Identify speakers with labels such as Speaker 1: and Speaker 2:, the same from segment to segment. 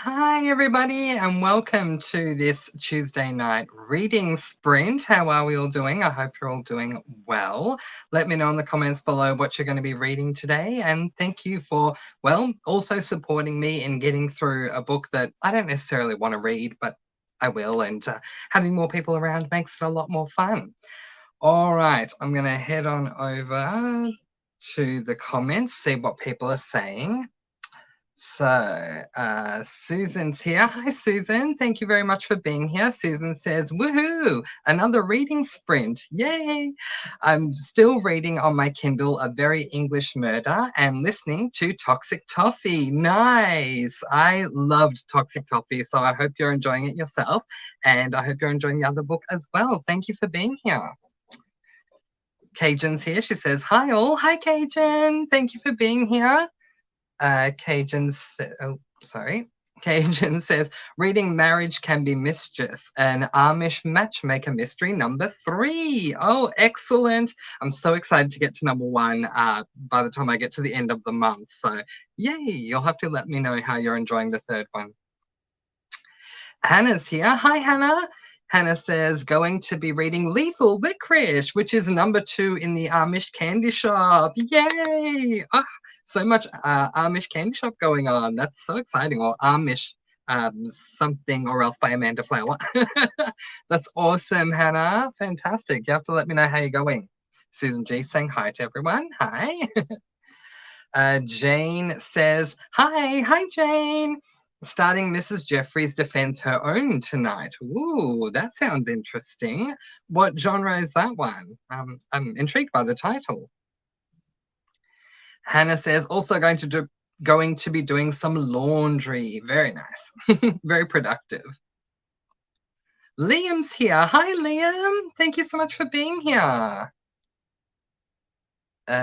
Speaker 1: Hi, everybody, and welcome to this Tuesday night reading sprint. How are we all doing? I hope you're all doing well. Let me know in the comments below what you're going to be reading today. And thank you for, well, also supporting me in getting through a book that I don't necessarily want to read, but I will. And having more people around makes it a lot more fun. All right, I'm going to head on over to the comments, see what people are saying. So, Susan's here. Hi, Susan. Thank you very much for being here. Susan says, woohoo, another reading sprint. Yay. I'm still reading on my Kindle A Very English Murder and listening to Toxic Toffee. Nice. I loved Toxic Toffee, so I hope you're enjoying it yourself. And I hope you're enjoying the other book as well. Thank you for being here. Cajun's here. She says, hi all. Hi, Cajun. Thank you for being here. Cajun says, reading Marriage Can Be Mischief, an Amish matchmaker mystery number 3. Oh, excellent. I'm so excited to get to number 1 by the time I get to the end of the month. So, yay, you'll have to let me know how you're enjoying the 3rd one. Hannah's here. Hi, Hannah. Hannah says, going to be reading Lethal Licorice, which is number 2 in the Amish candy shop. Yay! Oh, so much Amish candy shop going on. That's so exciting. Or Amish something or else by Amanda Flower. That's awesome, Hannah. Fantastic. You have to let me know how you're going. Susan G saying hi to everyone. Hi. Jane says, hi. Hi, Jane. Starting Mrs. Jeffries defends her own tonight. Ooh, that sounds interesting. What genre is that one? I'm intrigued by the title. Hannah says, also going to be doing some laundry. Very nice. Very productive. Liam's here. Hi, Liam. Thank you so much for being here.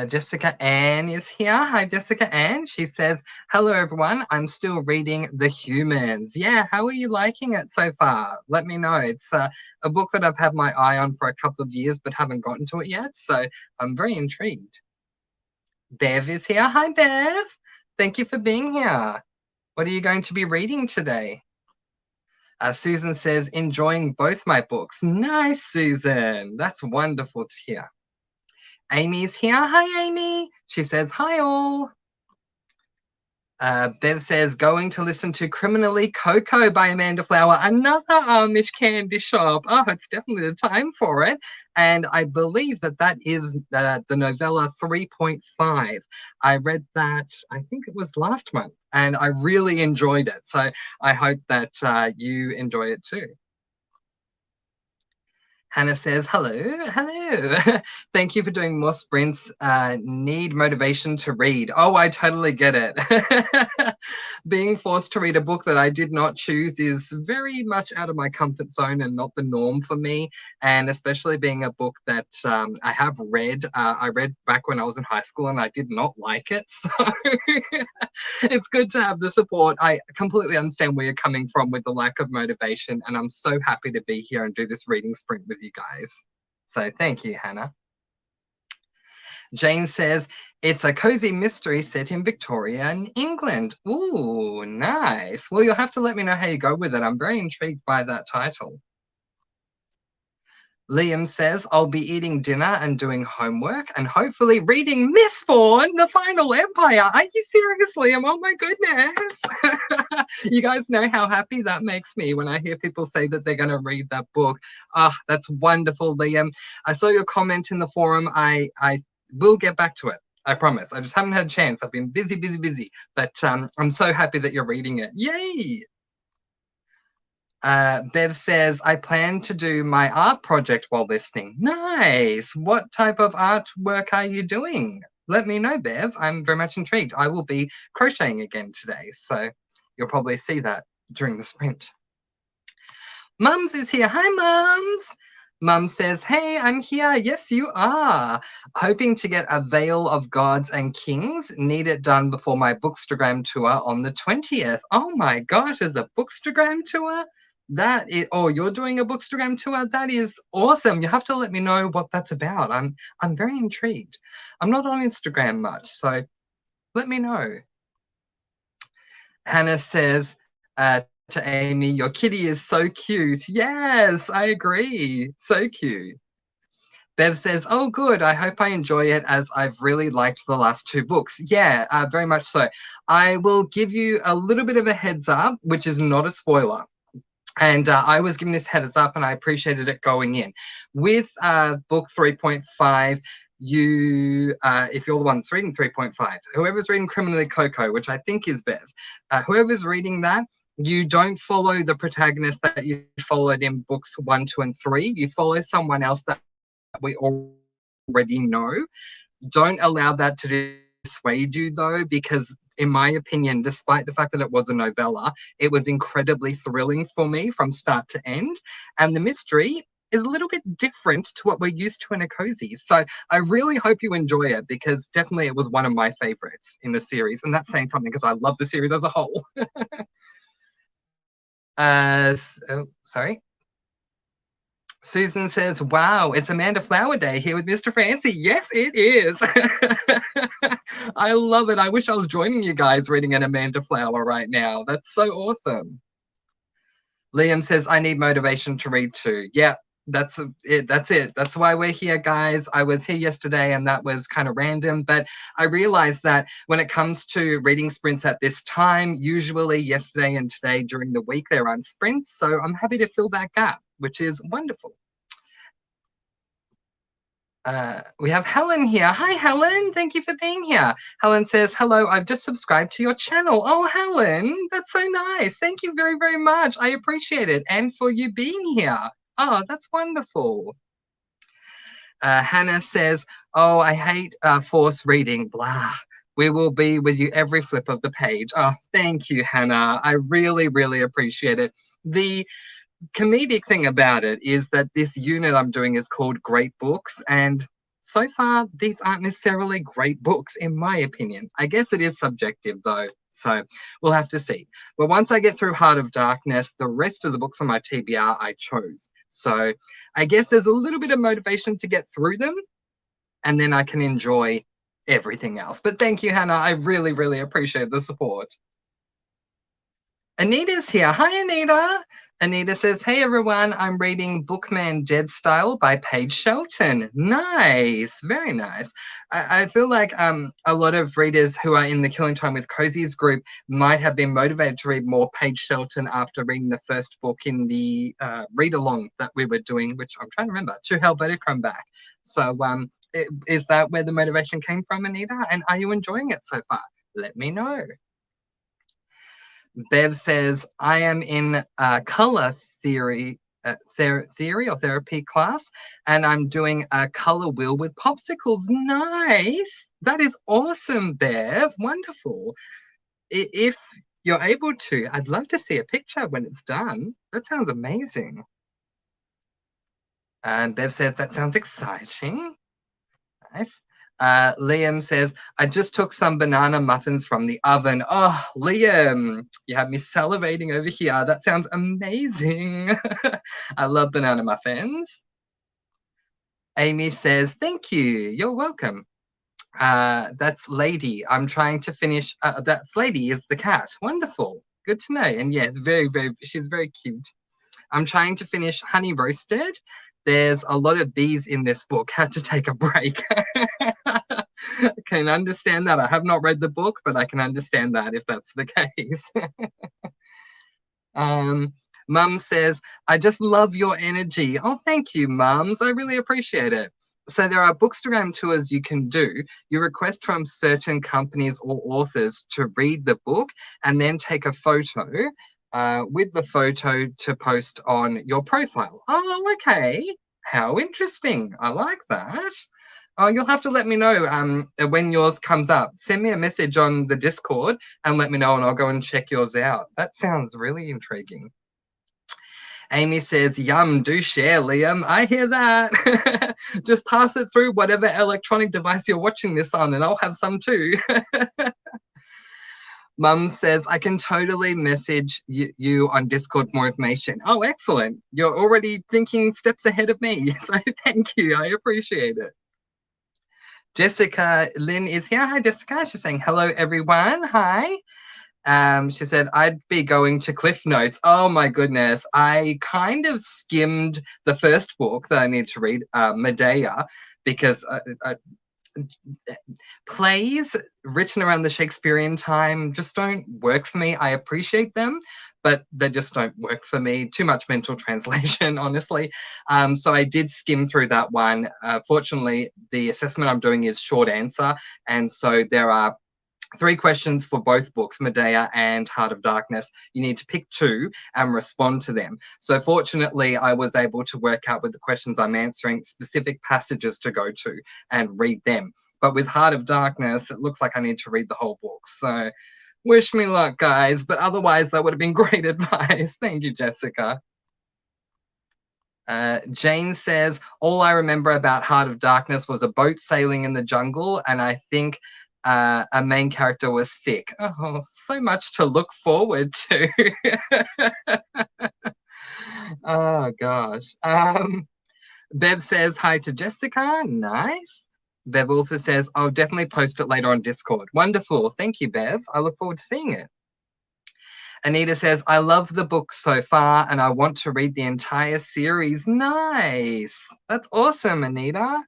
Speaker 1: Jessica Ann is here. Hi, Jessica Ann. She says, hello, everyone. I'm still reading The Humans. Yeah, how are you liking it so far? Let me know. It's a book that I've had my eye on for a couple of years, but haven't gotten to it yet. So I'm very intrigued. Bev is here. Hi, Bev. Thank you for being here. What are you going to be reading today? Susan says, enjoying both my books. Nice, Susan. That's wonderful to hear. Amy's here. Hi, Amy. She says, hi, all. Bev says, going to listen to Criminally Coco by Amanda Flower, another Amish candy shop. Oh, it's definitely the time for it. And I believe that is the novella 3.5. I read that, I think it was last month, and I really enjoyed it. So I hope that you enjoy it too. Hannah says, hello. Thank you for doing more sprints. Need motivation to read. Oh, I totally get it. Being forced to read a book that I did not choose is very much out of my comfort zone and not the norm for me. And especially being a book that I have read. I read back when I was in high school and I did not like it. So it's good to have the support. I completely understand where you're coming from with the lack of motivation, and I'm so happy to be here and do this reading sprint with you guys. So thank you, Hannah. Jane says, it's a cozy mystery set in Victorian England. Ooh, nice. Well, you'll have to let me know how you go with it. I'm very intrigued by that title. Liam says, I'll be eating dinner and doing homework and hopefully reading Mistborn, The Final Empire. Are you serious, Liam? Oh my goodness. You guys know how happy that makes me when I hear people say that they're going to read that book. Ah, that's wonderful, Liam. I saw your comment in the forum. I will get back to it. I promise. I just haven't had a chance. I've been busy. But I'm so happy that you're reading it. Yay! Bev says, I plan to do my art project while listening. Nice. What type of artwork are you doing? Let me know, Bev. I'm very much intrigued. I will be crocheting again today, so you'll probably see that during the sprint. Mums is here. Hi, Mums. Mum says, hey, I'm here. Yes, you are. Hoping to get a Veil of Gods and Kings. Need it done before my Bookstagram tour on the 20th. Oh my gosh, there's a Bookstagram tour? That is, oh, you're doing a Bookstagram tour? That is awesome. You have to let me know what that's about. I'm very intrigued. I'm not on Instagram much, so let me know. Hannah says, To Amy, your kitty is so cute. Yes, I agree. So cute. Bev says, oh, good. I hope I enjoy it as I've really liked the last two books. Yeah, very much so. I will give you a little bit of a heads up, which is not a spoiler. And I was given this heads up and I appreciated it going in. With book 3.5, you, if you're the one that's reading 3.5, whoever's reading Criminally Coco, which I think is Bev, whoever's reading that, you don't follow the protagonist that you followed in books 1, 2, and 3. You follow someone else that we already know. Don't allow that to dissuade you, though, because in my opinion, despite the fact that it was a novella, it was incredibly thrilling for me from start to end. And the mystery is a little bit different to what we're used to in a cozy. So I really hope you enjoy it, because definitely it was one of my favorites in the series. And that's saying something, because I love the series as a whole. Sorry. Susan says, wow, it's Amanda Flower Day here with Mr. Fancy. Yes, it is. I love it. I wish I was joining you guys reading an Amanda Flower right now. That's so awesome. Liam says, I need motivation to read too. Yeah, that's it. That's why we're here, guys. I was here yesterday and that was kind of random, but I realized that when it comes to reading sprints at this time, usually yesterday and today during the week, there aren't sprints. So I'm happy to fill that gap, which is wonderful. We have Helen here. Hi, Helen. Thank you for being here. Helen says, hello, I've just subscribed to your channel. Oh, Helen, that's so nice. Thank you very, very much. I appreciate it. And for you being here. Oh, that's wonderful. Hannah says, oh, I hate force reading. Blah. We will be with you every flip of the page. Oh, thank you, Hannah. I really, really appreciate it. The comedic thing about it is that this unit I'm doing is called Great Books, and so far these aren't necessarily great books in my opinion. I guess it is subjective though, so we'll have to see. But once I get through Heart of Darkness, the rest of the books on my TBR I chose. So I guess there's a little bit of motivation to get through them, and then I can enjoy everything else. But thank you, Hannah. I really, really appreciate the support. Anita's here. Hi, Anita. Anita says, hey, everyone. I'm reading Bookman Dead Style by Paige Shelton. Nice. Very nice. I feel like a lot of readers who are in the Killing Time with Cozies group might have been motivated to read more Paige Shelton after reading the first book in the read-along that we were doing, which I'm trying to remember, To Hell Better Come Back. So is that where the motivation came from, Anita? And are you enjoying it so far? Let me know. Bev says, I am in color theory theory or therapy class, and I'm doing a color wheel with popsicles. Nice. That is awesome, Bev. Wonderful. If you're able to, I'd love to see a picture when it's done. That sounds amazing. And Bev says, that sounds exciting. Nice. Liam says, I just took some banana muffins from the oven. Oh, Liam, you have me salivating over here. That sounds amazing. I love banana muffins. Amy says, thank you. You're welcome. That's Lady. I'm trying to finish. That's Lady is the cat. Wonderful. Good to know. And yes, she's very cute. I'm trying to finish Honey Roasted. There's a lot of bees in this book. Had to take a break. Can understand that. I have not read the book, but I can understand that if that's the case. Mum says, I just love your energy. Oh, thank you, Mums. I really appreciate it. So there are Bookstagram tours you can do. You request from certain companies or authors to read the book and then take a photo with the photo to post on your profile. Oh, okay. How interesting. I like that. Oh, you'll have to let me know when yours comes up. Send me a message on the Discord and let me know, and I'll go and check yours out. That sounds really intriguing. Amy says, yum, do share, Liam. I hear that. Just pass it through whatever electronic device you're watching this on, and I'll have some too. Mum says, I can totally message you on Discord for more information. Oh, excellent. You're already thinking steps ahead of me. So thank you. I appreciate it. Jessica Lynn is here. Hi, Jessica. She's saying, hello, everyone. Hi. She said, I'd be going to Cliff Notes. Oh my goodness. I kind of skimmed the first book that I need to read, Medea, because plays written around the Shakespearean time just don't work for me. I appreciate them, but they just don't work for me. Too much mental translation, honestly. So I did skim through that one. Fortunately, the assessment I'm doing is short answer. And so there are 3 questions for both books, Medea and Heart of Darkness. You need to pick 2 and respond to them. So fortunately, I was able to work out with the questions I'm answering specific passages to go to and read them. But with Heart of Darkness, it looks like I need to read the whole book. So wish me luck, guys. But otherwise, that would have been great advice. Thank you, Jessica. Jane says, all I remember about Heart of Darkness was a boat sailing in the jungle, and I think a main character was sick. Oh, so much to look forward to. Oh, gosh. Bev says, hi to Jessica. Nice. Bev also says, I'll definitely post it later on Discord. Wonderful. Thank you, Bev. I look forward to seeing it. Anita says, I love the book so far and I want to read the entire series. Nice. That's awesome, Anita.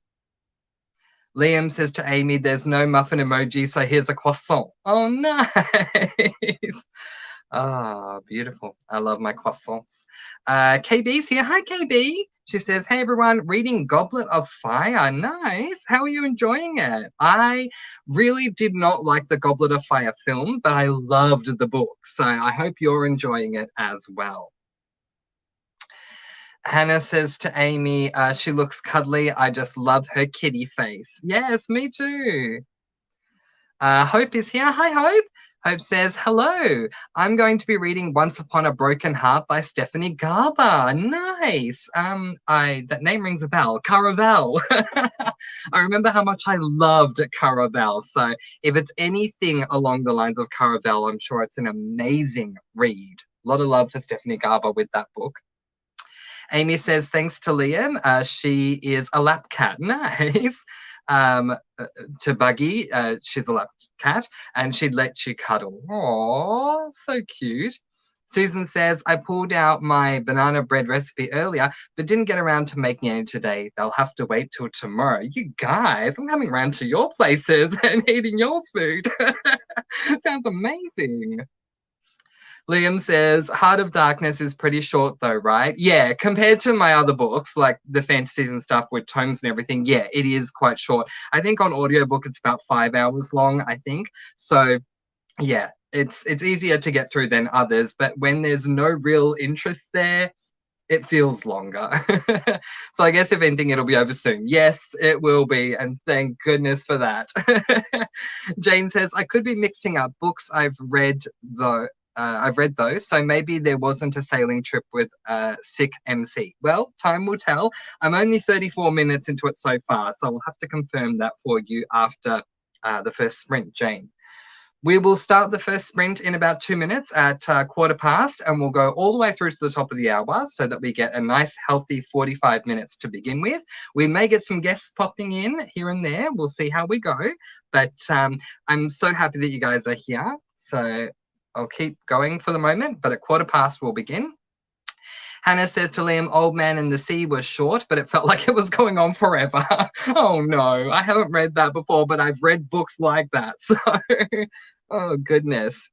Speaker 1: Liam says to Amy, there's no muffin emoji, so here's a croissant. Oh, nice. Ah, beautiful. I love my croissants. KB's here. Hi, KB. She says, hey, everyone, reading Goblet of Fire. Nice. How are you enjoying it? I really did not like the Goblet of Fire film, but I loved the book. So I hope you're enjoying it as well. Hannah says to Amy, she looks cuddly. I just love her kitty face. Yes, me too. Hope is here. Hi, Hope. Hope says, hello. I'm going to be reading Once Upon a Broken Heart by Stephanie Garber. Nice. That name rings a bell. Caravel. I remember how much I loved Caravel. So if it's anything along the lines of Caravel, I'm sure it's an amazing read. A lot of love for Stephanie Garber with that book. Amy says, thanks to Liam. She is a lap cat. Nice. To Buggy, she's a lap cat, and she'd let you cuddle. Aww, so cute. Susan says, I pulled out my banana bread recipe earlier, but didn't get around to making any today. They'll have to wait till tomorrow. You guys, I'm coming around to your places and eating your food. Sounds amazing. Liam says, Heart of Darkness is pretty short though, right? Yeah, compared to my other books, like the fantasies and stuff with tomes and everything, yeah, it is quite short. I think on audiobook it's about 5 hours long, I think. So yeah, it's easier to get through than others, but when there's no real interest there, it feels longer. So I guess if anything, it'll be over soon. Yes, it will be, and thank goodness for that. Jane says, I could be mixing up books I've read though. I've read those, so maybe there wasn't a sailing trip with sick MC. Well, time will tell. I'm only 34 minutes into it so far, so I'll have to confirm that for you after the first sprint, Jane. We will start the first sprint in about 2 minutes at 1:15, and we'll go all the way through to the top of the hour so that we get a nice, healthy 45 minutes to begin with. We may get some guests popping in here and there. We'll see how we go, but I'm so happy that you guys are here. So I'll keep going for the moment, but at 1:15 we'll begin. Hannah says to Liam, Old Man and the Sea was short, but it felt like it was going on forever. Oh no, I haven't read that before, but I've read books like that. So, oh goodness.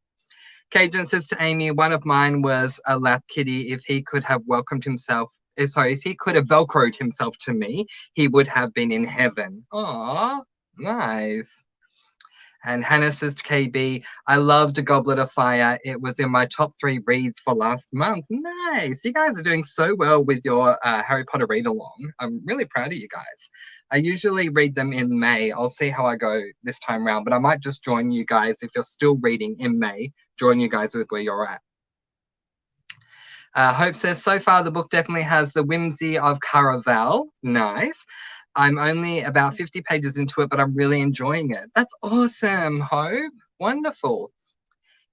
Speaker 1: Cajun says to Amy, one of mine was a lap kitty. If he could have welcomed himself, if he could have Velcroed himself to me, he would have been in heaven. Aw, nice. And Hannah says to KB, I loved A Goblet of Fire. It was in my top 3 reads for last month. Nice. You guys are doing so well with your Harry Potter read along. I'm really proud of you guys. I usually read them in May. I'll see how I go this time around, but I might just join you guys if you're still reading in May. Join you guys with where you're at. Hope says, so far the book definitely has the whimsy of Caraval. Nice. I'm only about 50 pages into it, but I'm really enjoying it. That's awesome, Hope. Wonderful.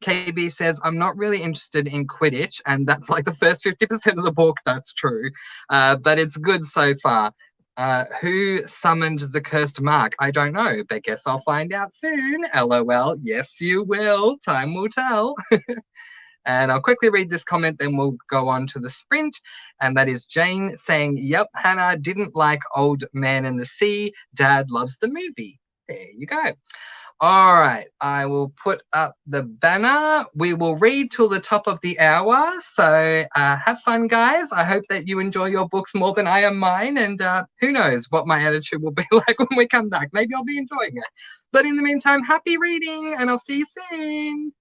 Speaker 1: KB says, I'm not really interested in Quidditch, and that's like the first 50% of the book. That's true. But it's good so far. Who summoned the cursed mark? I don't know, but guess I'll find out soon. LOL. Yes, you will. Time will tell. And I'll quickly read this comment, then we'll go on to the sprint. And that is Jane saying, yep, Hannah didn't like Old Man in the Sea. Dad loves the movie. There you go. All right, I will put up the banner. We will read till the top of the hour. So have fun, guys. I hope that you enjoy your books more than I am mine. And who knows what my attitude will be like when we come back. Maybe I'll be enjoying it. But in the meantime, happy reading, and I'll see you soon.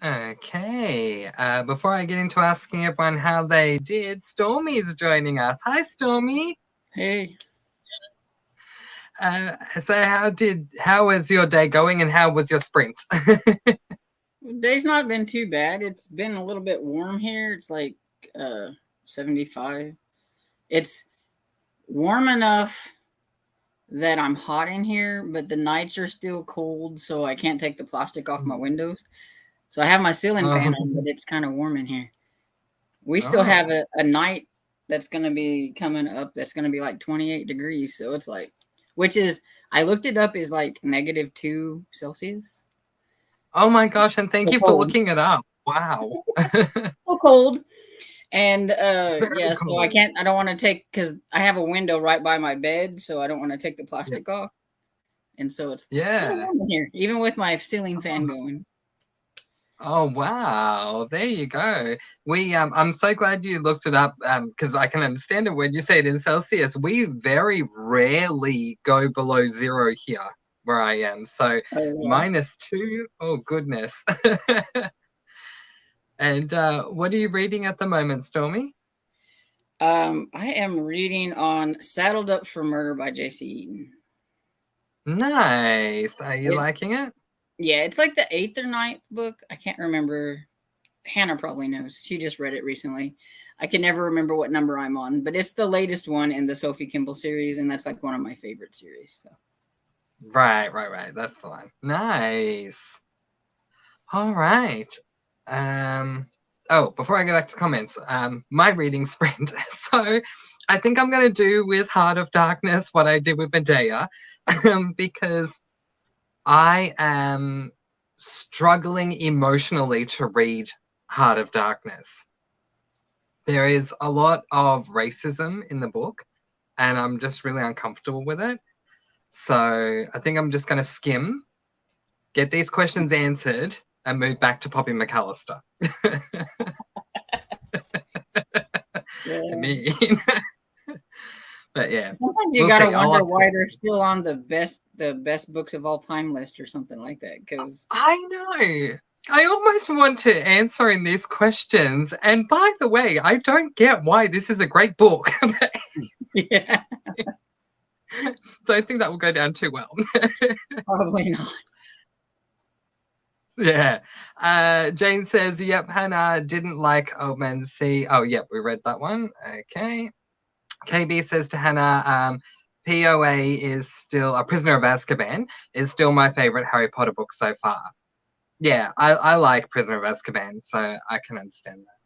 Speaker 1: Okay. Before I get into asking everyone how they did, Stormy is joining us. Hi, Stormy.
Speaker 2: Hey.
Speaker 1: So how was your day going and how was your sprint?
Speaker 2: Day's not been too bad. It's been a little bit warm here. It's like 75. It's warm enough that I'm hot in here, but the nights are still cold, so I can't take the plastic off my windows. So I have my ceiling fan on, but it's kind of warm in here. We still have a night that's going to be coming up that's going to be like 28 degrees. So it's like, which is, I looked it up, is like -2 Celsius.
Speaker 1: Oh my gosh, and thank
Speaker 2: So
Speaker 1: you for
Speaker 2: cold.
Speaker 1: looking it up. Wow.
Speaker 2: So cold. And
Speaker 1: Very
Speaker 2: yeah, so I
Speaker 1: cool.
Speaker 2: don't want to take, because I have a window right by my bed, so I don't want to take the plastic off. And so it's a little
Speaker 1: Yeah.
Speaker 2: warm in here, even with my ceiling fan going.
Speaker 1: Oh wow, there you go. I'm so glad you looked it up because I can understand it when you say it in Celsius. We very rarely go below 0 here where I am. So
Speaker 2: Oh, yeah.
Speaker 1: -2, oh goodness. And what are you reading at the moment, Stormy?
Speaker 2: I am reading on Saddled Up for Murder by J.C. Eaton.
Speaker 1: Nice. Are you
Speaker 2: It's
Speaker 1: liking it?
Speaker 2: Yeah, it's like the 8th or 9th book. I can't remember. Hannah probably knows. She just read it recently. I can never remember what number I'm on, but it's the latest one in the Sophie Kimball series, and that's like one of my favorite series. So.
Speaker 1: Right. That's the one. Nice. All right. Before I go back to comments, my reading sprint. So I think I'm going to do with Heart of Darkness what I did with Medea, because I am struggling emotionally to read Heart of Darkness. There is a lot of racism in the book, and I'm just really uncomfortable with it. So I think I'm just going to skim, get these questions answered, and move back to Poppy McAllister.
Speaker 2: Yeah.
Speaker 1: I mean, but yeah,
Speaker 2: Sometimes you
Speaker 1: we'll
Speaker 2: gotta
Speaker 1: see.
Speaker 2: wonder why they're still on the best books of all time list or something like that. Because
Speaker 1: I know. I almost want to answer in these questions. And by the way, I don't get why this is a great book.
Speaker 2: yeah,
Speaker 1: Don't think that will go down too well.
Speaker 2: probably not.
Speaker 1: Yeah. Jane says, yep, Hannah didn't like Old Man Sea. Oh, yep, we read that one. Okay. KB says to Hannah, POA is still a Prisoner of Azkaban is still my favorite Harry Potter book so far. Yeah, I like Prisoner of Azkaban, so I can understand that.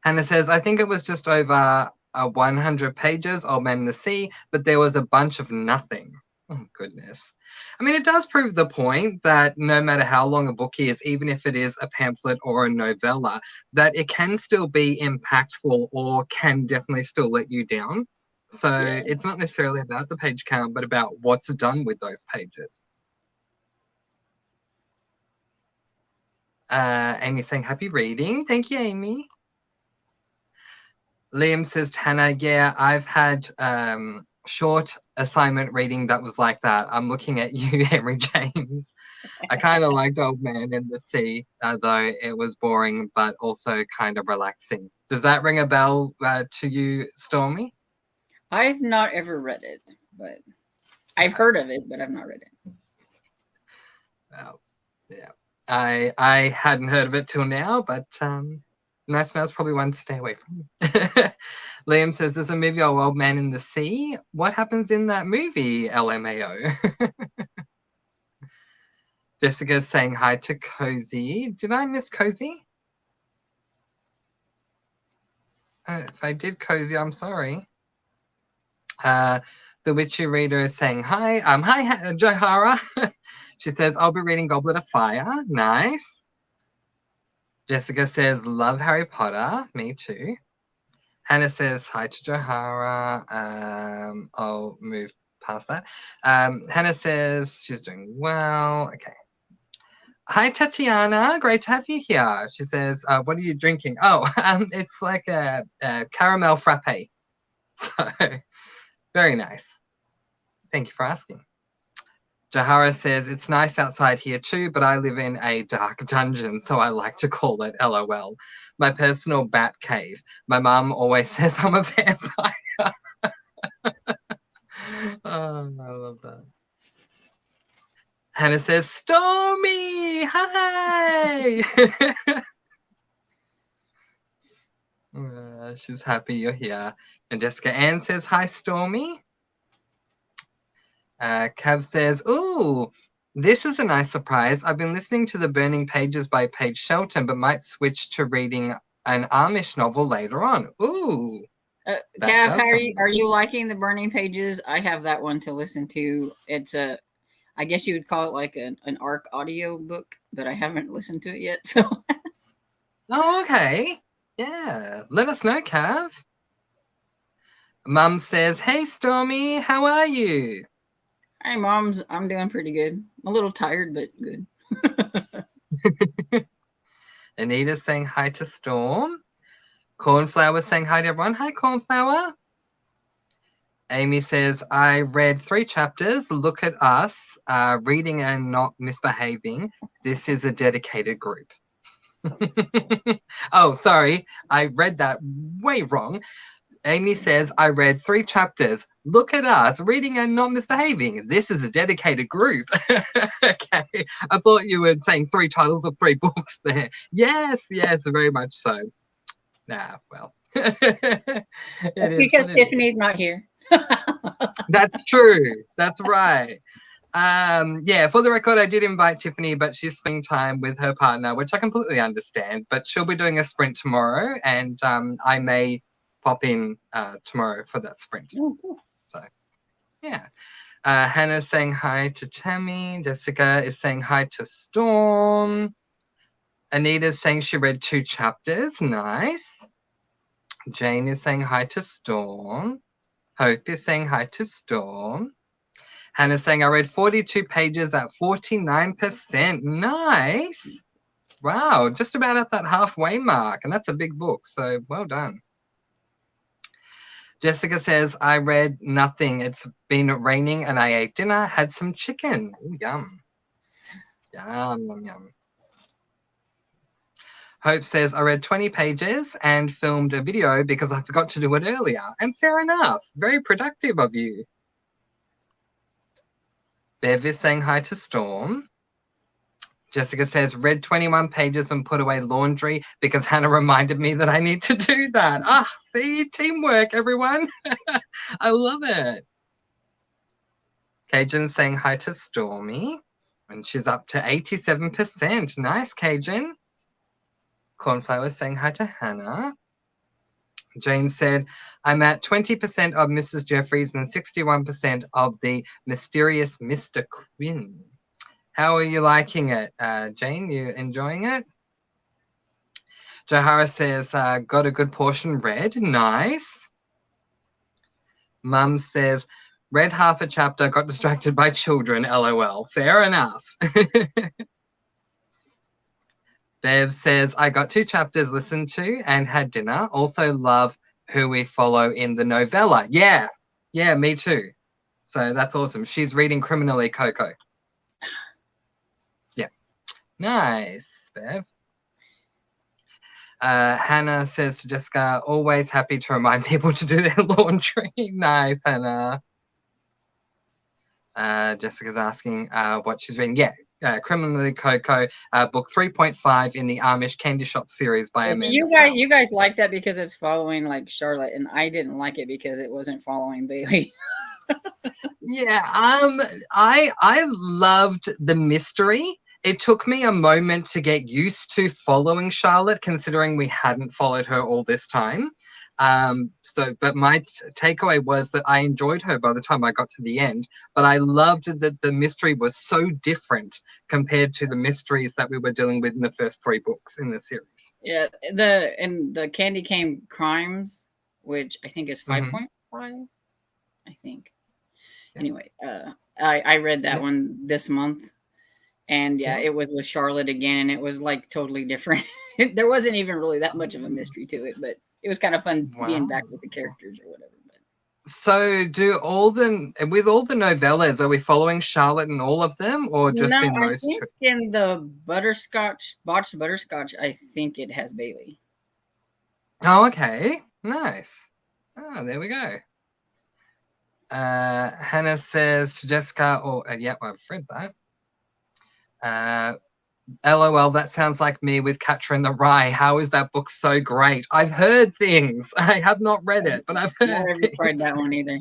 Speaker 1: Hannah says, I think it was just over 100 pages, Old Man in the Sea, but there was a bunch of nothing. Oh, goodness. I mean, it does prove the point that no matter how long a book is, even if it is a pamphlet or a novella, that it can still be impactful or can definitely still let you down. So
Speaker 2: Yeah.
Speaker 1: it's not necessarily about the page count, but about what's done with those pages. Amy saying happy reading. Thank you, Amy. Liam says to Hannah, yeah, I've had short assignment reading that was like that. I'm looking at you, Henry James. I kind of liked Old Man in the Sea, though it was boring, but also kind of relaxing. Does that ring a bell to you, Stormy?
Speaker 2: I've not ever read it, but I've heard of it, but I've not read it.
Speaker 1: Well, yeah. I hadn't heard of it till now, but Nice to Know is probably one to stay away from. Liam says there's a movie, Old Man in the Sea. What happens in that movie, LMAO? Jessica's saying hi to Cozy. Did I miss Cozy? If I did, Cozy, I'm sorry. The Witchy Reader is saying hi. Hi, Johara. She says, I'll be reading Goblet of Fire. Nice. Jessica says, love Harry Potter. Me too. Hannah says, hi to Johara. I'll move past that. Hannah says she's doing well. Okay. Hi, Tatiana. Great to have you here. She says, what are you drinking? Oh, it's like a caramel frappe. So, very nice. Thank you for asking. Jahara says, it's nice outside here too, but I live in a dark dungeon, so I like to call it LOL. My personal bat cave. My mum always says I'm a vampire. Oh, I love that. Hannah says, Stormy, hi! She's happy you're here. And Jessica Ann says, hi, Stormy. Cav says, ooh, this is a nice surprise. I've been listening to the Burning Pages by Paige Shelton, but might switch to reading an Amish novel later on. Ooh.
Speaker 2: Cav, are you liking the Burning Pages? I have that one to listen to. It's I guess you would call it like an ARC audio book, but I haven't listened to it yet. So.
Speaker 1: Oh, okay. Yeah. Let us know, Cav. Mum says, hey, Stormy, how are you?
Speaker 2: Hi, Moms. I'm doing pretty good. I'm a little tired, but good.
Speaker 1: Anita's saying hi to Storm. Cornflower saying hi to everyone. Hi, Cornflower. Amy says, I read 3 chapters. Look at us, reading and not misbehaving. This is a dedicated group. Oh, sorry. I read that way wrong. Amy says, I read 3 chapters. Look at us, reading and not misbehaving. This is a dedicated group. Okay. I thought you were saying 3 titles of 3 books there. Yes, very much so. Well.
Speaker 2: It's because Tiffany's not here.
Speaker 1: That's true. That's right. Yeah, for the record, I did invite Tiffany, but she's spending time with her partner, which I completely understand. But she'll be doing a sprint tomorrow, and I may pop in tomorrow for that sprint.
Speaker 2: Oh, cool.
Speaker 1: So, yeah. Hannah's saying hi to Tammy. Jessica is saying hi to Storm. Anita's saying she read 2 chapters. Nice. Jane is saying hi to Storm. Hope is saying hi to Storm. Hannah's saying, I read 42 pages at 49%. Nice. Wow, just about at that halfway mark. And that's a big book, so well done. Jessica says, I read nothing. It's been raining and I ate dinner, had some chicken. Ooh, yum. Yum, yum, yum. Hope says, I read 20 pages and filmed a video because I forgot to do it earlier. And fair enough. Very productive of you. Bev is saying hi to Storm. Jessica says, read 21 pages and put away laundry because Hannah reminded me that I need to do that. Ah, see, teamwork, everyone. I love it. Cajun's saying hi to Stormy. And she's up to 87%. Nice, Cajun. Cornflower saying hi to Hannah. Jane said, I'm at 20% of Mrs. Jeffries and 61% of the mysterious Mr. Quinn. How are you liking it, Jane? You enjoying it? Jahara says, got a good portion read. Nice. Mum says, read half a chapter, got distracted by children, LOL. Fair enough. Bev says, I got 2 chapters listened to and had dinner. Also love who we follow in the novella. Yeah, me too. So that's awesome. She's reading Criminally Coco. Yeah. Nice, Bev. Hannah says to Jessica, always happy to remind people to do their laundry. Nice, Hannah. Jessica's asking what she's reading. Yeah. Criminally Coco, book 3.5 in the Amish Candy Shop series by Amanda.
Speaker 2: You guys like that because it's following like Charlotte, and I didn't like it because it wasn't following Bailey.
Speaker 1: Yeah, I loved the mystery. It took me a moment to get used to following Charlotte, considering we hadn't followed her all this time. But my takeaway was that I enjoyed her by the time I got to the end, but I loved that the mystery was so different compared to the mysteries that we were dealing with in the first 3 books in the series.
Speaker 2: Yeah, the Candy Cane Crimes, which I think is 5.5, I think. Yeah. Anyway, I read that one this month, and it was with Charlotte again, and it was like totally different. There wasn't even really that much of a mystery to it, but it was kind of fun being back with the characters or whatever.
Speaker 1: So with all the novellas, are we following Charlotte in all of them or just
Speaker 2: No,
Speaker 1: in
Speaker 2: I
Speaker 1: those
Speaker 2: think
Speaker 1: two?
Speaker 2: in the botched butterscotch, I think it has Bailey.
Speaker 1: Oh, okay. Nice. Oh, there we go. Hannah says to Jessica, yeah, I've read that. LOL, that sounds like me with Catcher in the Rye. How is that book so great? I've heard things. I have not read it, but I've heard
Speaker 2: Never
Speaker 1: things.
Speaker 2: tried that one either.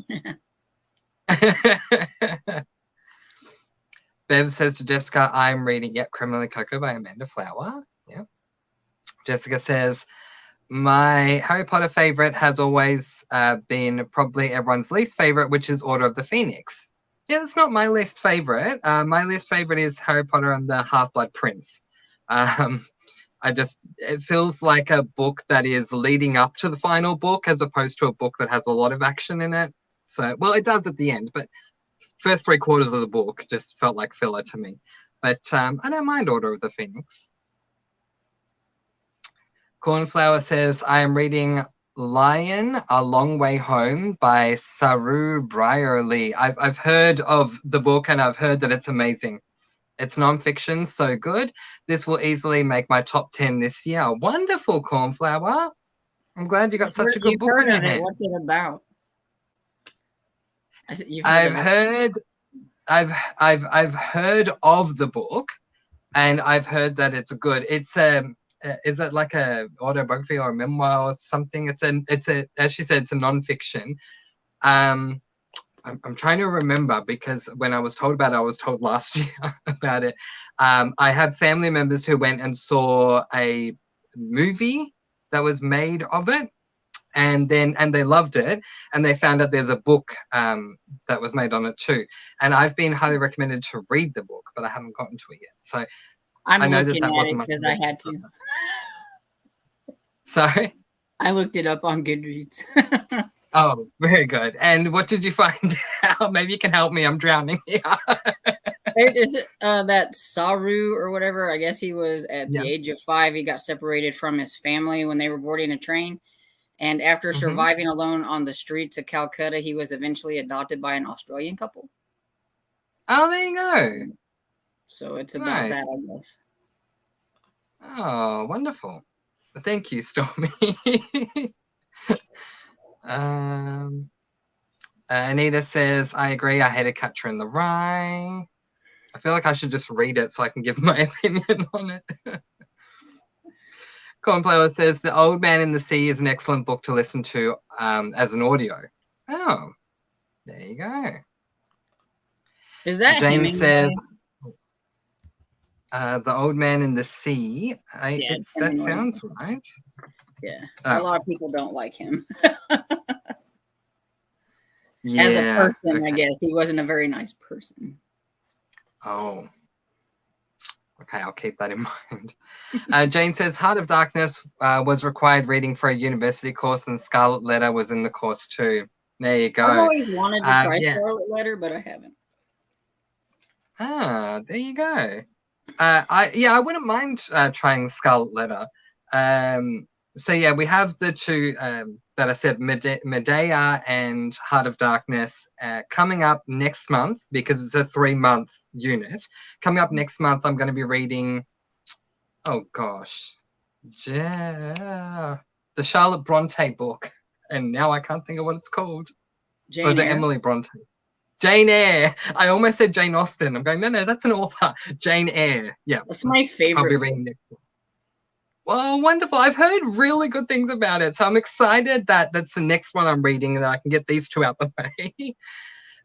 Speaker 1: Bev says to Jessica, I'm reading, Criminally Coco by Amanda Flower. Yeah. Jessica says, my Harry Potter favorite has always been probably everyone's least favorite, which is Order of the Phoenix. Yeah, that's not my least favorite. My least favorite is Harry Potter and the Half-Blood Prince. It feels like a book that is leading up to the final book as opposed to a book that has a lot of action in it. So, well, it does at the end, but first 3/4 of the book just felt like filler to me. But I don't mind Order of the Phoenix. Cornflower says, I am reading Lion, A Long Way Home by Saru Brierley. I've heard of the book and I've heard that it's amazing. It's nonfiction, so good. This will easily make my top 10 this year. Wonderful, Cornflower. I'm glad you got such a good book on your hands.
Speaker 2: What's it about?
Speaker 1: I've heard of the book, and I've heard that it's good. It's is it like a autobiography or a memoir or something? It's as she said, it's a nonfiction. I'm trying to remember because when I was told about it, I was told last year about it. I have family members who went and saw a movie that was made of it, and they loved it, and they found out there's a book that was made on it too. And I've been highly recommended to read the book, but I haven't gotten to it yet. So
Speaker 2: I know that wasn't much because I had to.
Speaker 1: Sorry?
Speaker 2: I looked it up on Goodreads.
Speaker 1: Oh, very good. And what did you find out? Maybe you can help me. I'm drowning here.
Speaker 2: Is that Saru or whatever? I guess he was at the age of 5. He got separated from his family when they were boarding a train. And after surviving alone on the streets of Calcutta, he was eventually adopted by an Australian couple.
Speaker 1: Oh, there you go.
Speaker 2: So it's about that, I guess.
Speaker 1: Oh, wonderful. Thank you, Stormy. Anita says, I agree. I hated Catcher in the Rye. I feel like I should just read it so I can give my opinion on it. Cornflower says, The Old Man in the Sea is an excellent book to listen to as an audio. Oh, there you go.
Speaker 2: Is that
Speaker 1: Jane says, The Old Man in the Sea. That sounds right.
Speaker 2: Yeah, a lot of people don't like him.
Speaker 1: Yeah,
Speaker 2: as a person, I guess. He wasn't a very nice person.
Speaker 1: Oh. Okay, I'll keep that in mind. Jane says, Heart of Darkness was required reading for a university course, and Scarlet Letter was in the course too. There you go.
Speaker 2: I've always wanted to try Scarlet Letter, but I haven't.
Speaker 1: Ah, there you go. I wouldn't mind trying Scarlet Letter. So yeah, we have the two that I said, Medea and Heart of Darkness, coming up next month because it's a 3-month unit. Coming up next month, I'm going to be reading, the Charlotte Bronte book, and now I can't think of what it's called.
Speaker 2: Jane Eyre?
Speaker 1: Emily Bronte. Jane Eyre. I almost said Jane Austen. I'm going, no, that's an author. Jane Eyre. Yeah.
Speaker 2: That's my favorite.
Speaker 1: I'll be reading next week. Well, wonderful. I've heard really good things about it. So I'm excited that that's the next one I'm reading and I can get these two out the way.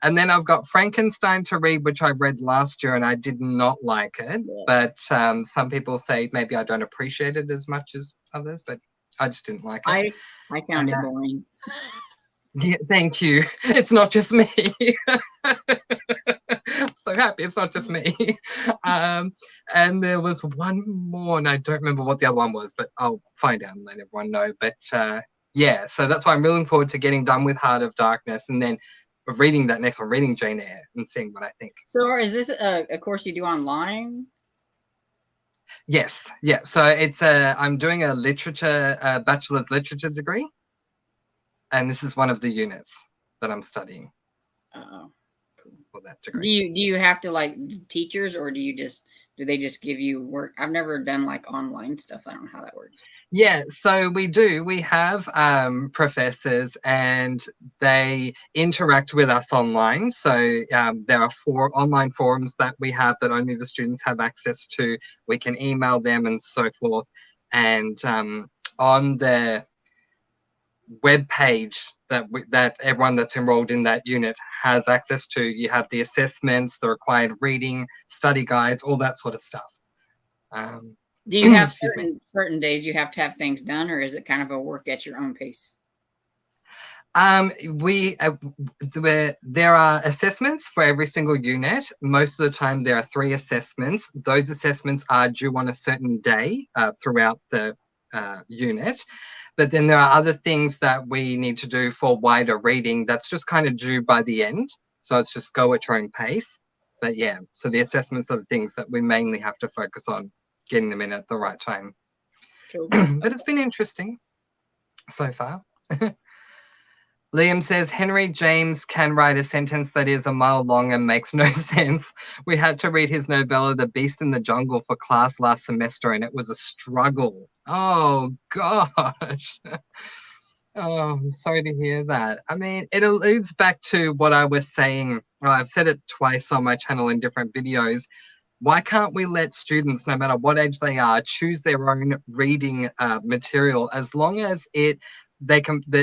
Speaker 1: And then I've got Frankenstein to read, which I read last year and I did not like it. Yeah. But some people say maybe I don't appreciate it as much as others, but I just didn't like it.
Speaker 2: I found it boring.
Speaker 1: Yeah, thank you. It's not just me. I'm so happy it's not just me. And there was one more, and I don't remember what the other one was, but I'll find out and let everyone know. But yeah, so that's why I'm really looking forward to getting done with Heart of Darkness, and then reading that next one, reading Jane Eyre, and seeing what I think.
Speaker 2: So is this a course you do online?
Speaker 1: Yes, yeah. So it's I'm doing a bachelor's literature degree. And this is one of the units. that I'm studying
Speaker 2: Oh, cool.
Speaker 1: for that
Speaker 2: Do
Speaker 1: degree.
Speaker 2: you have to like teachers, or do they just give you work? I've never done like online stuff. I don't know how that works.
Speaker 1: Yeah, so we do. We have professors, and they interact with us online. So there are 4 online forums that we have that only the students have access to. We can email them and so forth. And on the web page that everyone that's enrolled in that unit has access to, you have the assessments, the required reading, study guides, all that sort of stuff.
Speaker 2: Do you have
Speaker 1: Excuse me.
Speaker 2: certain days you have to have things done, or is it kind of a work at your own pace?
Speaker 1: We there are assessments for every single unit. Most of the time, there are 3 assessments. Those assessments are due on a certain day throughout the unit. But then there are other things that we need to do for wider reading that's just kind of due by the end. So it's just go at your own pace. But yeah, so the assessments are the things that we mainly have to focus on getting them in at the right time.
Speaker 2: Cool.
Speaker 1: But it's been interesting so far. Liam says Henry James can write a sentence that is a mile long and makes no sense. We had to read his novella The Beast in the Jungle for class last semester, and it was a struggle. Oh gosh. Oh, I'm sorry to hear that. I mean, it alludes back to what I was saying. Well, I've said it twice on my channel in different videos. Why can't we let students, no matter what age they are, choose their own reading material as long as the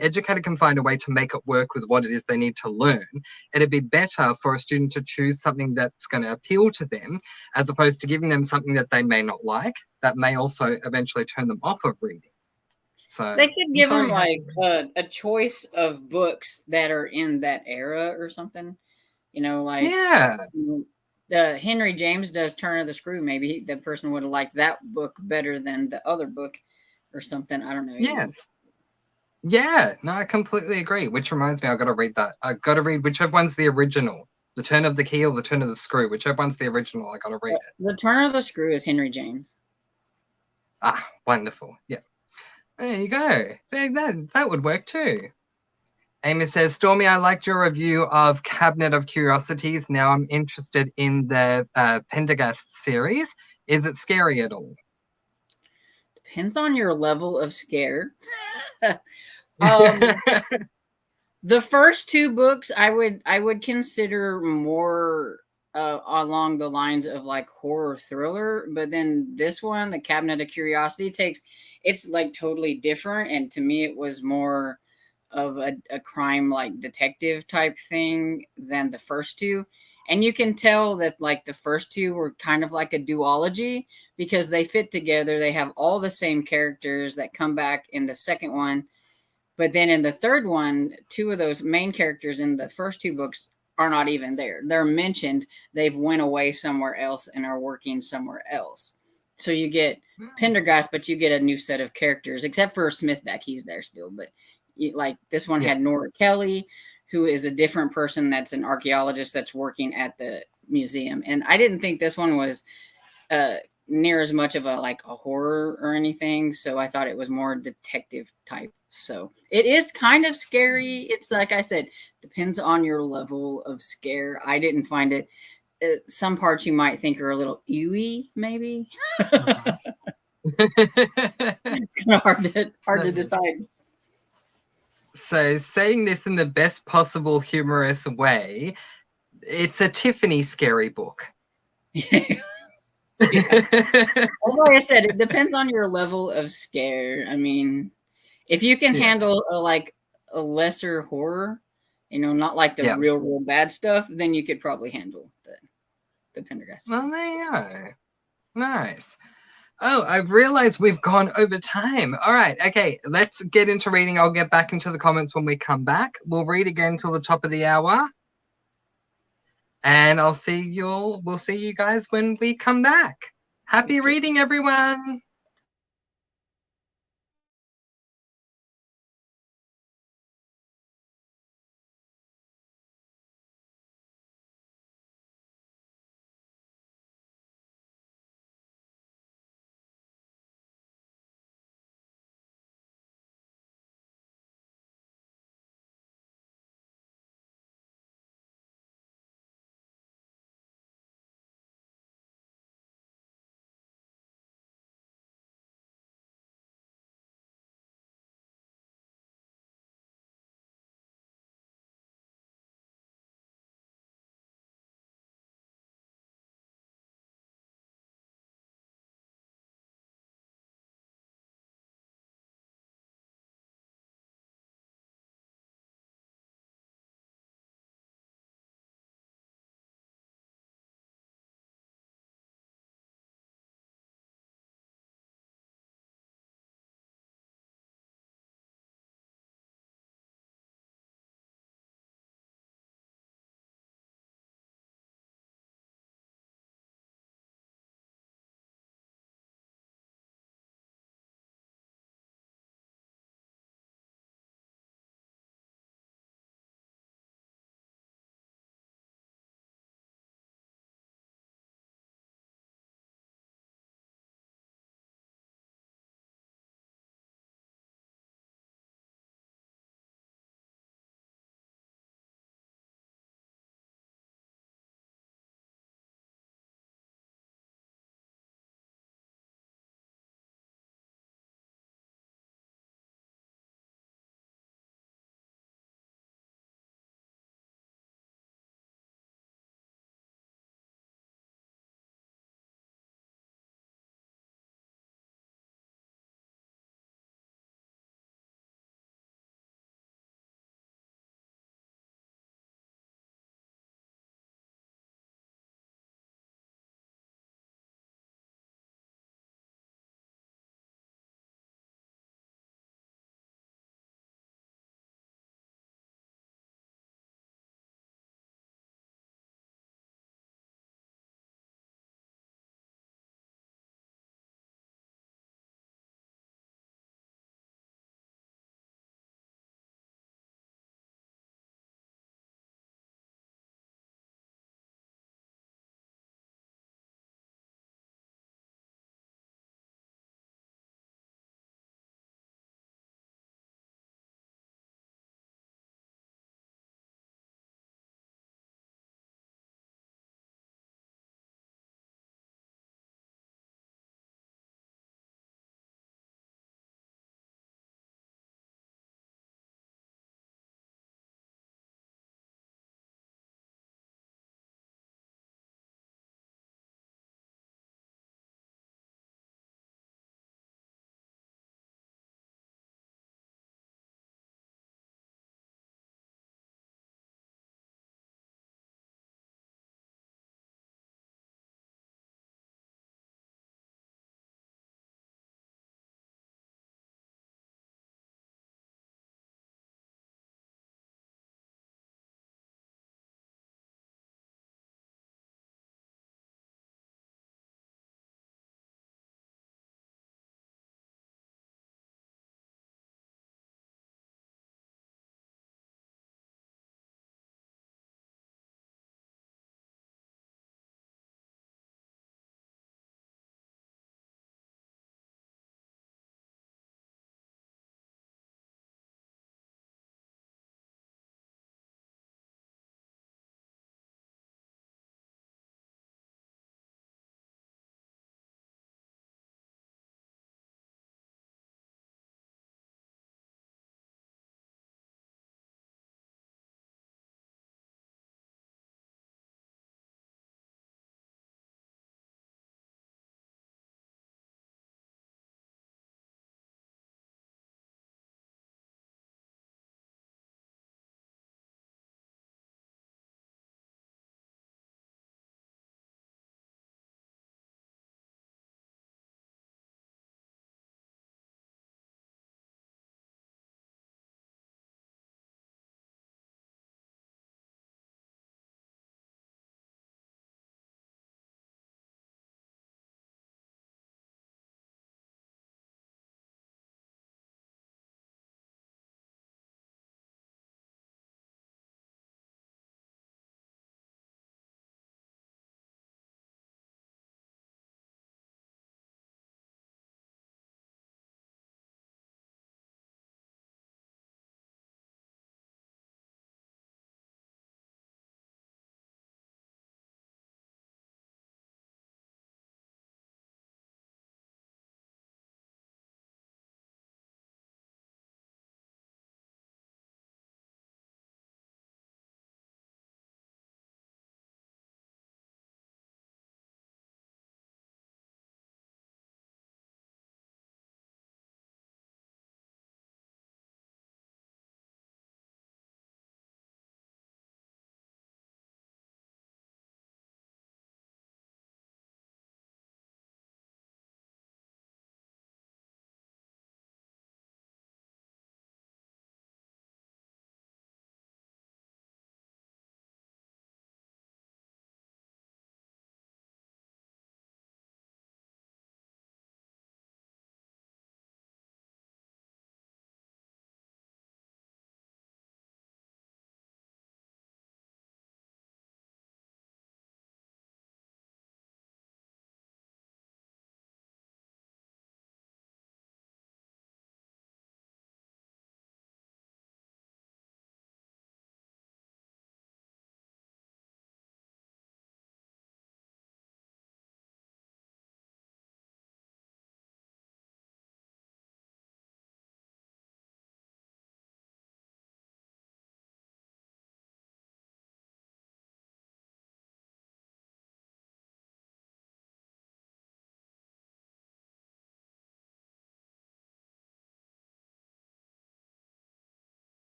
Speaker 1: educator can find a way to make it work with what it is they need to learn? It'd be better for a student to choose something that's going to appeal to them, as opposed to giving them something that they may not like, that may also eventually turn them off of reading. So
Speaker 2: They could
Speaker 1: I'm
Speaker 2: give them
Speaker 1: sorry.
Speaker 2: like a choice of books that are in that era or something. You know, like
Speaker 1: Yeah.
Speaker 2: Henry James does Turn of the Screw. Maybe the person would have liked that book better than the other book or something. I don't know. You
Speaker 1: Yeah.
Speaker 2: know.
Speaker 1: Yeah. No, I completely agree. Which reminds me, I've got to read that. I've got to read whichever one's the original. The Turn of the Key or the Turn of the Screw. Whichever one's the original, I got to read it.
Speaker 2: The Turn of the Screw is Henry James.
Speaker 1: Ah, wonderful. Yeah. There you go. That would work too. Amy says, Stormy, I liked your review of Cabinet of Curiosities. Now I'm interested in the Pendergast series. Is it scary at all?
Speaker 2: Depends on your level of scare. The first 2 books I would consider more along the lines of like horror thriller, but then this one, The Cabinet of Curiosity, it's like totally different, and to me it was more of a crime like detective type thing than the first 2. And you can tell that like the first 2 were kind of like a duology because they fit together. They have all the same characters that come back in the second one, but then in the third one, 2 of those main characters in the first 2 books are not even there. They're mentioned. They've went away somewhere else and are working somewhere else. So you get Pendergast, but you get a new set of characters, except for Smithback. He's there still, but like this one had Nora Kelly, who is a different person. That's an archaeologist that's working at the museum. And I didn't think this one was near as much of a horror or anything. So I thought it was more detective type. So it is kind of scary. It's like I said, depends on your level of scare. I didn't find it. Some parts you might think are a little ewy, maybe. It's kind of hard to decide.
Speaker 1: So saying this in the best possible humorous way, it's a Tiffany scary book.
Speaker 2: Yeah. Like I said, it depends on your level of scare. I mean, if you can handle a lesser horror, not like the real bad stuff, then you could probably handle the Pendergast.
Speaker 1: Well, there you go. Nice. Oh, I've realized we've gone over time. All right. Okay. Let's get into reading. I'll get back into the comments when we come back. We'll read again till the top of the hour. And we'll see you guys when we come back. Happy reading, everyone.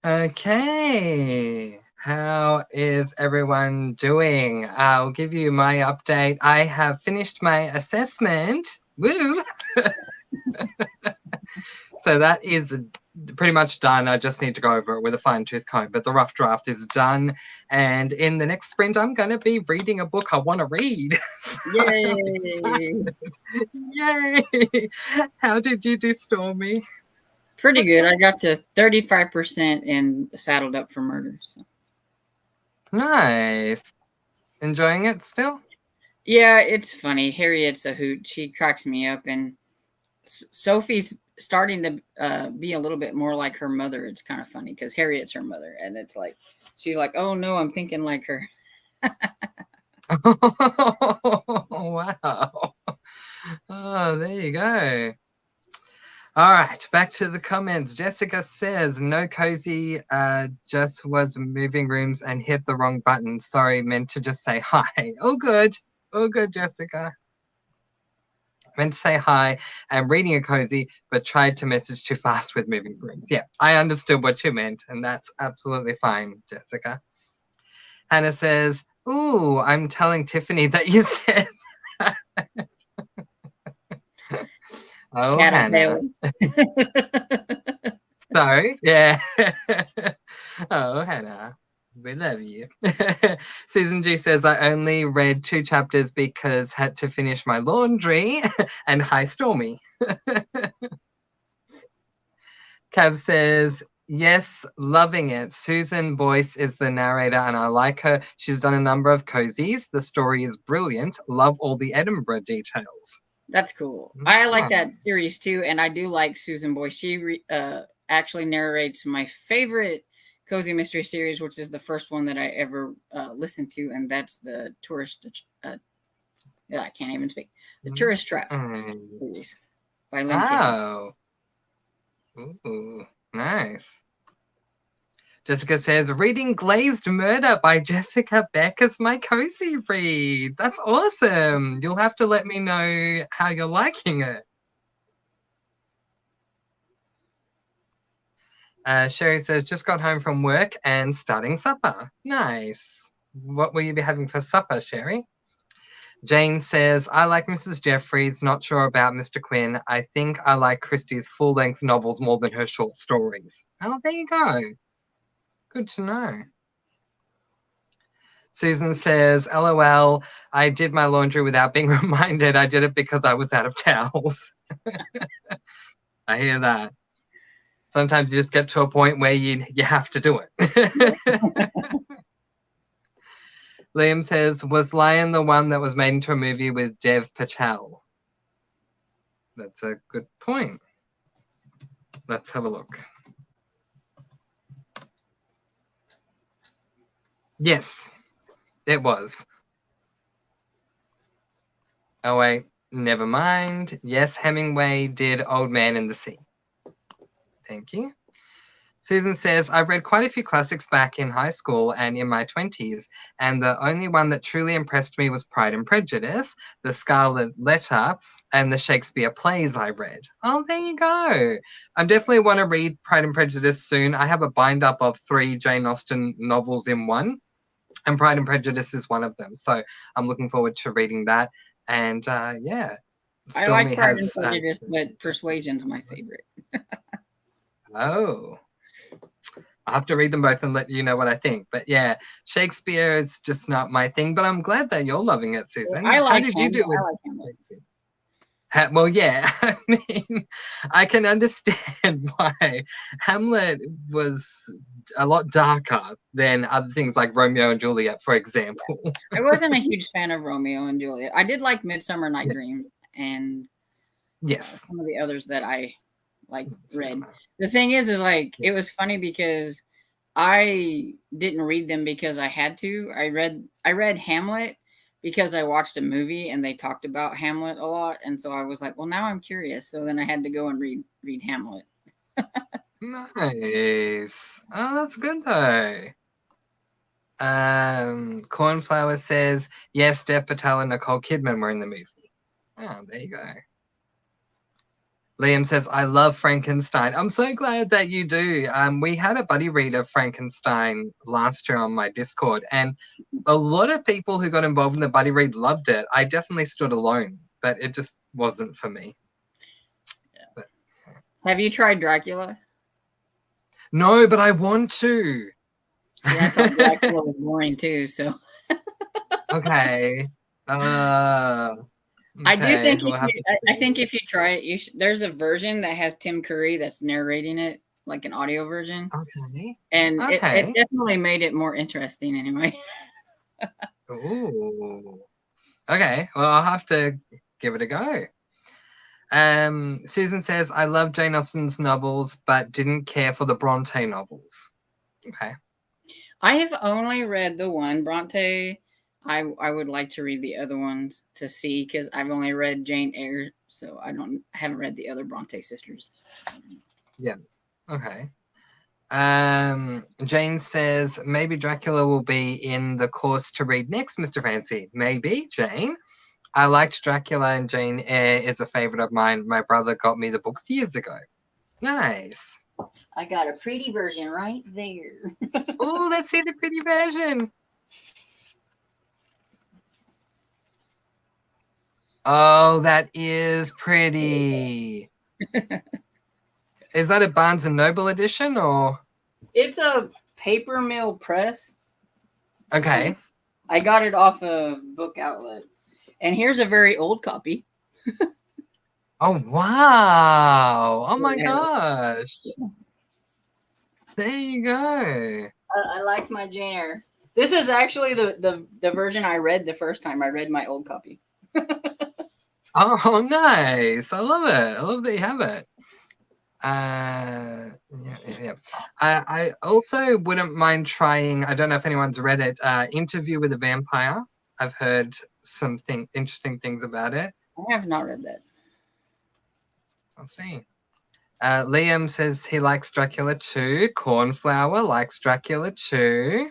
Speaker 1: Okay. How is everyone doing? I'll give you my update. I have finished my assessment. Woo! So that is pretty much done. I just need to go over it with a fine-tooth comb, but the rough draft is done. And in the next sprint, I'm going to be reading a book I want to read.
Speaker 2: Yay!
Speaker 1: Yay! How did you do, Stormy?
Speaker 2: Pretty good. I got to 35% and Saddled Up for Murder. So.
Speaker 1: Nice. Enjoying it still?
Speaker 2: Yeah, it's funny. Harriet's a hoot. She cracks me up, and Sophie's starting to be a little bit more like her mother. It's kind of funny because Harriet's her mother, and it's like she's like, "Oh no, I'm thinking like her."
Speaker 1: Wow. Oh, there you go. All right, back to the comments. Jessica says, no cozy, just was moving rooms and hit the wrong button. Sorry, meant to just say hi. Oh, good. Oh, good, Jessica. Meant to say hi and reading a cozy, but tried to message too fast with moving rooms. Yeah, I understood what you meant, and that's absolutely fine, Jessica. Hannah says, ooh, I'm telling Tiffany that you said that. Oh, Hannah. Sorry. Yeah. Oh, Hannah. We love you. Susan G says, I only read 2 chapters because had to finish my laundry. And hi, Stormy. Cav says, yes, loving it. Susan Boyce is the narrator and I like her. She's done a number of cozies. The story is brilliant. Love all the Edinburgh details.
Speaker 2: That's cool. I like that series too, and I do like Susan Boyce. She actually narrates my favorite cozy mystery series, which is the first one that I ever listened to, and that's the Tourist. I can't even speak. The Tourist Trap series by Lynn
Speaker 1: Kennedy. Ooh, nice. Jessica says, reading Glazed Murder by Jessica Beck is my cozy read. That's awesome. You'll have to let me know how you're liking it. Sherry says, just got home from work and starting supper. Nice. What will you be having for supper, Sherry? Jane says, I like Mrs. Jeffries, not sure about Mr. Quinn. I think I like Christie's full-length novels more than her short stories. Oh, there you go. Good to know. Susan says, LOL, I did my laundry without being reminded. I did it because I was out of towels. I hear that. Sometimes you just get to a point where you have to do it. Liam says, was Lion the one that was made into a movie with Dev Patel? That's a good point. Let's have a look. Yes, it was. Oh, wait, never mind. Yes, Hemingway did Old Man in the Sea. Thank you. Susan says, I've read quite a few classics back in high school and in my 20s, and the only one that truly impressed me was Pride and Prejudice, The Scarlet Letter, and the Shakespeare plays I read. Oh, there you go. I definitely want to read Pride and Prejudice soon. I have a bind-up of 3 Jane Austen novels in one, and Pride and Prejudice is one of them. So I'm looking forward to reading that. And yeah.
Speaker 2: Stormy I like Pride and Prejudice, but Persuasion's my favorite.
Speaker 1: Oh. I'll have to read them both and let you know what I think. But yeah, Shakespeare is just not my thing. But I'm glad that you're loving it, Susan.
Speaker 2: I like
Speaker 1: How did you do with
Speaker 2: Hamlet?
Speaker 1: Well, yeah, I mean, I can understand why Hamlet was a lot darker than other things like Romeo and Juliet, for example.
Speaker 2: I wasn't a huge fan of Romeo and Juliet. I did like Midsummer Night Dreams and
Speaker 1: yes,
Speaker 2: some of the others that I read. The thing is like it was funny because I didn't read them because I had to. I read Hamlet because I watched a movie and they talked about Hamlet a lot, and so I was like, well, now I'm curious. So then I had to go and read Hamlet.
Speaker 1: Nice. Oh, that's good though. Cornflower says, yes, Dev Patel and Nicole Kidman were in the movie. Oh, there you go. Liam says, I love Frankenstein. I'm so glad that you do. We had a buddy read of Frankenstein last year on my Discord, and a lot of people who got involved in the buddy read loved it. I definitely stood alone, but it just wasn't for me.
Speaker 2: Yeah. Have you tried Dracula?
Speaker 1: No, but I want to.
Speaker 2: See, I thought Dracula was boring too, so.
Speaker 1: Okay.
Speaker 2: I do think I think
Speaker 1: see.
Speaker 2: if you try it, there's a version that has Tim Curry that's narrating it, like an audio version,
Speaker 1: Okay.
Speaker 2: and it
Speaker 1: Okay.
Speaker 2: definitely made it more interesting anyway.
Speaker 1: Ooh. Okay. Well, I'll have to give it a go. Susan says, I love Jane Austen's novels, but didn't care for the Bronte novels. Okay.
Speaker 2: I have only read the one Bronte. I would like to read the other ones to see, because I've only read Jane Eyre, so haven't read the other Bronte sisters.
Speaker 1: Yeah. Okay. Jane says, maybe Dracula will be in the course to read next, Mr. Fancy. Maybe, Jane. I liked Dracula, and Jane Eyre is a favorite of mine. My brother got me the books years ago. Nice.
Speaker 2: I got a pretty version right there.
Speaker 1: Oh, let's see the pretty version. Oh, that is pretty. Is that a Barnes & Noble edition, or?
Speaker 2: It's a Paper Mill Press.
Speaker 1: Okay.
Speaker 2: I got it off a Book Outlet. And here's a very old copy.
Speaker 1: Oh, wow. Oh, my gosh. There you go.
Speaker 2: I like my Jane Eyre. This is actually the version I read the first time I read my old copy.
Speaker 1: Oh, nice. I love it. I love that you have it. Yeah. I also wouldn't mind trying, I don't know if anyone's read it, Interview with a Vampire. I've heard some interesting things about it.
Speaker 2: I have not read that.
Speaker 1: I'll see. Liam says he likes Dracula too. Cornflower likes Dracula too.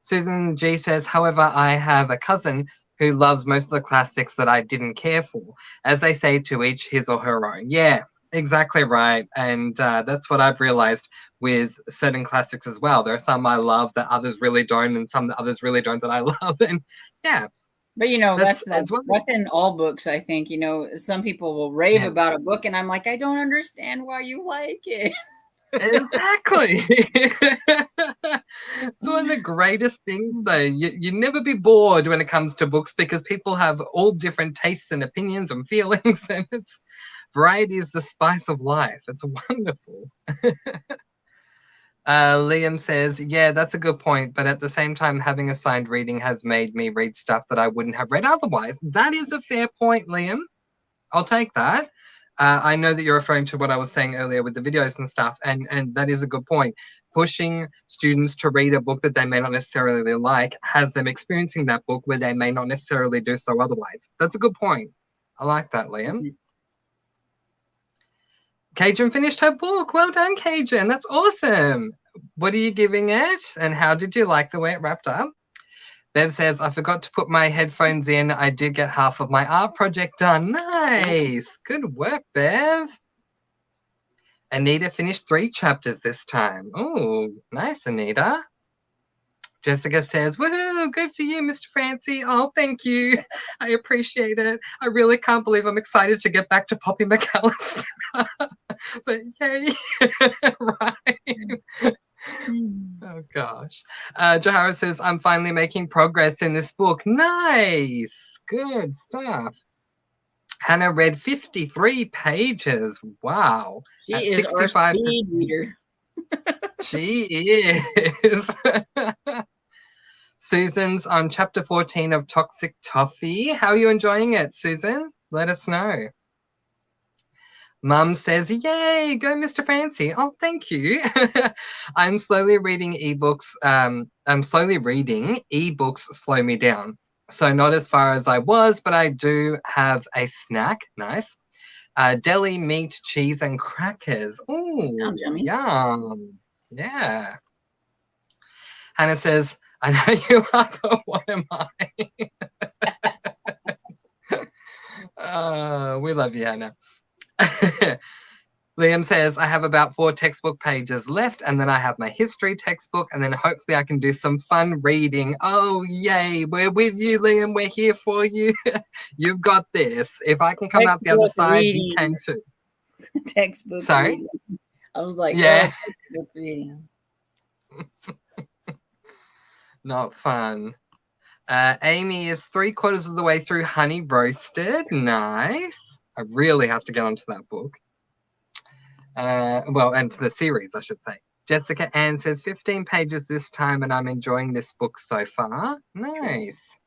Speaker 1: Susan G says, however, I have a cousin who loves most of the classics that I didn't care for. As they say, to each his or her own. Yeah, exactly right. And that's what I've realized with certain classics as well. There are some I love that others really don't, and some that others really don't that I love. And yeah.
Speaker 2: But that's in all books, I think. Some people will rave about a book, and I'm like, I don't understand why you like it.
Speaker 1: Exactly. It's one of the greatest things, though. You never be bored when it comes to books, because people have all different tastes and opinions and feelings, and variety is the spice of life. It's wonderful. Liam says, yeah, that's a good point, but at the same time, having assigned reading has made me read stuff that I wouldn't have read otherwise. That is a fair point, Liam. I'll take that. I know that you're referring to what I was saying earlier with the videos and stuff, and that is a good point. Pushing students to read a book that they may not necessarily like has them experiencing that book where they may not necessarily do so otherwise. That's a good point. I like that, Liam. Mm-hmm. Cajun finished her book. Well done, Cajun. That's awesome. What are you giving it, and how did you like the way it wrapped up? Bev says, I forgot to put my headphones in. I did get half of my art project done. Nice. Good work, Bev. Anita finished 3 chapters this time. Oh, nice, Anita. Jessica says, woohoo, good for you, Mr. Fancy. Oh, thank you. I appreciate it. I really can't believe I'm excited to get back to Poppy McAllister. But yay. Right. Oh gosh. Jahara says, I'm finally making progress in this book. Nice. Good stuff. Hannah read 53 pages. Wow.
Speaker 2: She is 65%. Our speed reader.
Speaker 1: She is. Susan's on chapter 14 of Toxic Toffee. How are you enjoying it, Susan? Let us know. Mum says, yay, go Mr. Fancy. Oh, thank you. I'm slowly reading ebooks. I'm slowly reading ebooks slow me down. So not as far as I was, but I do have a snack. Nice. Deli meat, cheese, and crackers. Oh,
Speaker 2: sounds yummy.
Speaker 1: Yum. Yeah. Hannah says, I know you are, but what am I? We love you, Hannah. Liam says, I have about 4 textbook pages left, and then I have my history textbook, and then hopefully I can do some fun reading. Oh, yay. We're with you, Liam. We're here for you. You've got this. If I can come out the other side, you can too.
Speaker 2: Textbook
Speaker 1: Sorry?
Speaker 2: reading. I was like,
Speaker 1: yeah.
Speaker 2: Oh, textbook reading.
Speaker 1: Not fun. Amy is 3/4 of the way through Honey Roasted. Nice. I really have to get onto that book. Well, and to the series, I should say. Jessica Ann says 15 pages this time, and I'm enjoying this book so far. Nice.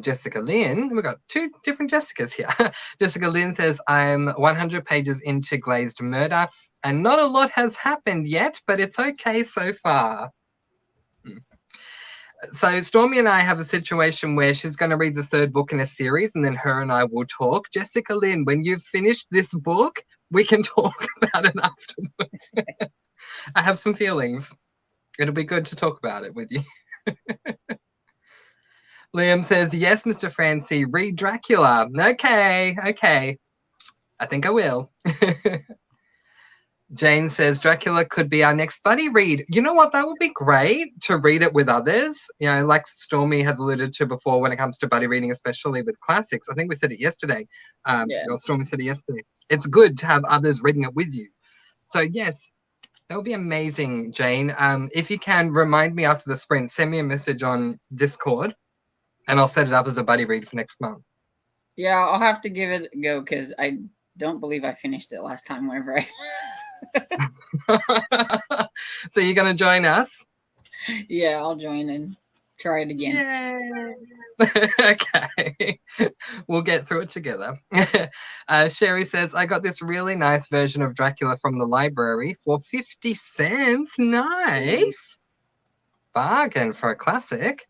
Speaker 1: Jessica Lynn, we've got 2 different Jessicas here. Jessica Lynn says, I'm 100 pages into Glazed Murder, and not a lot has happened yet, but it's okay so far. So Stormy and I have a situation where she's going to read the 3rd book in a series, and then her and I will talk. Jessica Lynn, when you've finished this book, we can talk about it afterwards. I have some feelings. It'll be good to talk about it with you. Liam says, yes, Mr. Francie, read Dracula. Okay. I think I will. Jane says, Dracula could be our next buddy read. You know what? That would be great to read it with others. You know, like Stormy has alluded to before when it comes to buddy reading, especially with classics. I think we said it yesterday. Or Stormy said it yesterday. It's good to have others reading it with you. So, yes, that would be amazing, Jane. If you can, remind me after the sprint, send me a message on Discord. And I'll set it up as a buddy read for next month.
Speaker 2: Yeah, I'll have to give it a go because I don't believe I finished it last time whenever
Speaker 1: I... So you're going to join us?
Speaker 2: Yeah, I'll join and try it again.
Speaker 1: Yay! Okay. We'll get through it together. Sherry says, I got this really nice version of Dracula from the library for 50 cents. Nice. Bargain for a classic.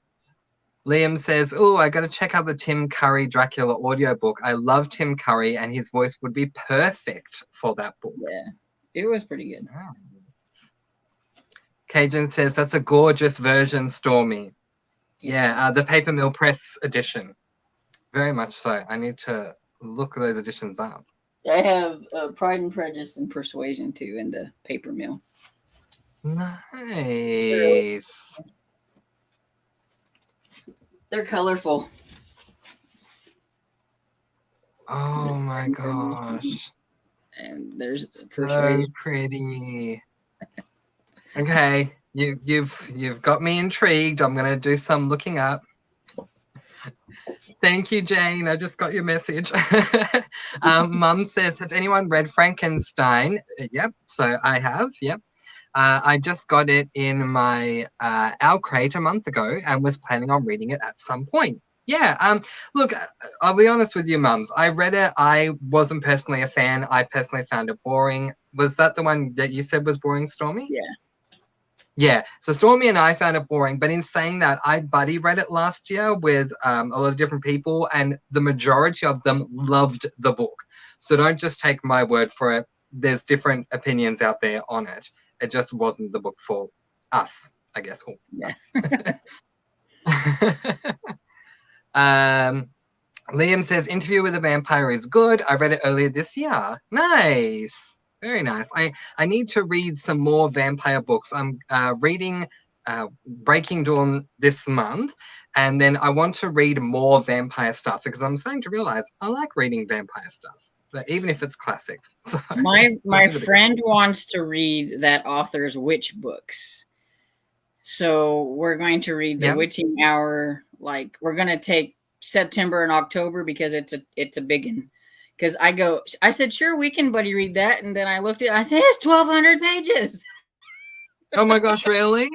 Speaker 1: Liam says, oh, I got to check out the Tim Curry Dracula audiobook. I love Tim Curry, and his voice would be perfect for that book.
Speaker 2: Yeah, it was pretty good.
Speaker 1: Wow. Cajun says, that's a gorgeous version, Stormy. Yeah, the Paper Mill Press edition. Very much so. I need to look those editions up.
Speaker 2: I have Pride and Prejudice and Persuasion, too, in the Paper Mill.
Speaker 1: Nice.
Speaker 2: They're colorful.
Speaker 1: Oh my gosh.
Speaker 2: And there's
Speaker 1: so pretty. Okay, you've got me intrigued. I'm gonna do some looking up. Thank you, Jane. I just got your message. Mum says, has anyone read Frankenstein? Yep, so I have, yep. I just got it in my Our Crate a month ago and was planning on reading it at some point. Yeah, look, I'll be honest with you, mums. I read it. I wasn't personally a fan. I personally found it boring. Was that the one that you said was boring, Stormy?
Speaker 2: Yeah.
Speaker 1: Yeah, so Stormy and I found it boring. But in saying that, I buddy read it last year with a lot of different people, and the majority of them loved the book. So don't just take my word for it. There's different opinions out there on it. It just wasn't the book for us, I guess. Oh,
Speaker 2: yes.
Speaker 1: Liam says, Interview with a Vampire is good. I read it earlier this year. Nice. Very nice. I need to read some more vampire books. I'm reading Breaking Dawn this month, and then I want to read more vampire stuff because I'm starting to realize I like reading vampire stuff. But even if it's classic. So,
Speaker 2: my friend wants to read that author's witch books. So we're going to read the Witching Hour. Like, we're going to take September and October because it's a big one. Because I said, sure, we can buddy read that. And then I looked at it, I said, it's 1,200 pages.
Speaker 1: Oh my gosh, really?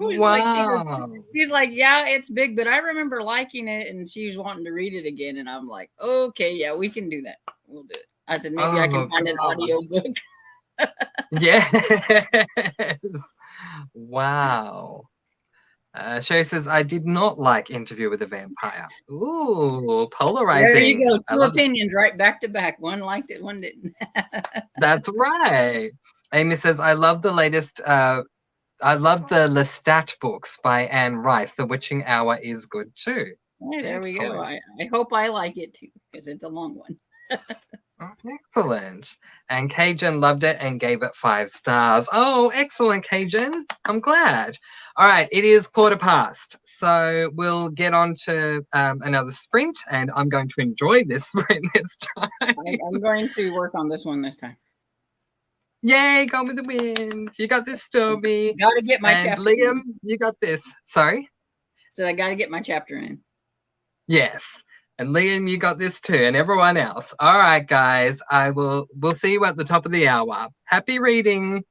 Speaker 2: Wow. She's like, yeah, it's big, but I remember liking it, and she was wanting to read it again, and I'm like, okay, yeah, we can do that. We'll do it. I said, maybe I can find an audio book.
Speaker 1: Yes. Wow. Sherry says, I did not like Interview with a Vampire. Ooh, polarizing.
Speaker 2: There you go. Two opinions right back to back. One liked it, one didn't.
Speaker 1: That's right. Amy says, I love the latest I love the Lestat books by Anne Rice. The Witching Hour is good too.
Speaker 2: Hey, there we go.
Speaker 1: Excellent.
Speaker 2: I hope I like it too, because it's a long one.
Speaker 1: Oh, excellent. And Cajun loved it and gave it 5 stars. Oh, excellent, Cajun. I'm glad. All right, it is 1/4 past. So we'll get on to another sprint, and I'm going to enjoy this sprint this time.
Speaker 2: I'm going to work on this one this time.
Speaker 1: Yay, Gone with the Wind. You got this, Stormy.
Speaker 2: Got to get my
Speaker 1: And
Speaker 2: chapter
Speaker 1: Liam,
Speaker 2: in.
Speaker 1: you got this. Sorry?
Speaker 2: So I got to get my chapter in.
Speaker 1: Yes. And Liam, you got this too, and everyone else. All right, guys. We'll see you at the top of the hour. Happy reading.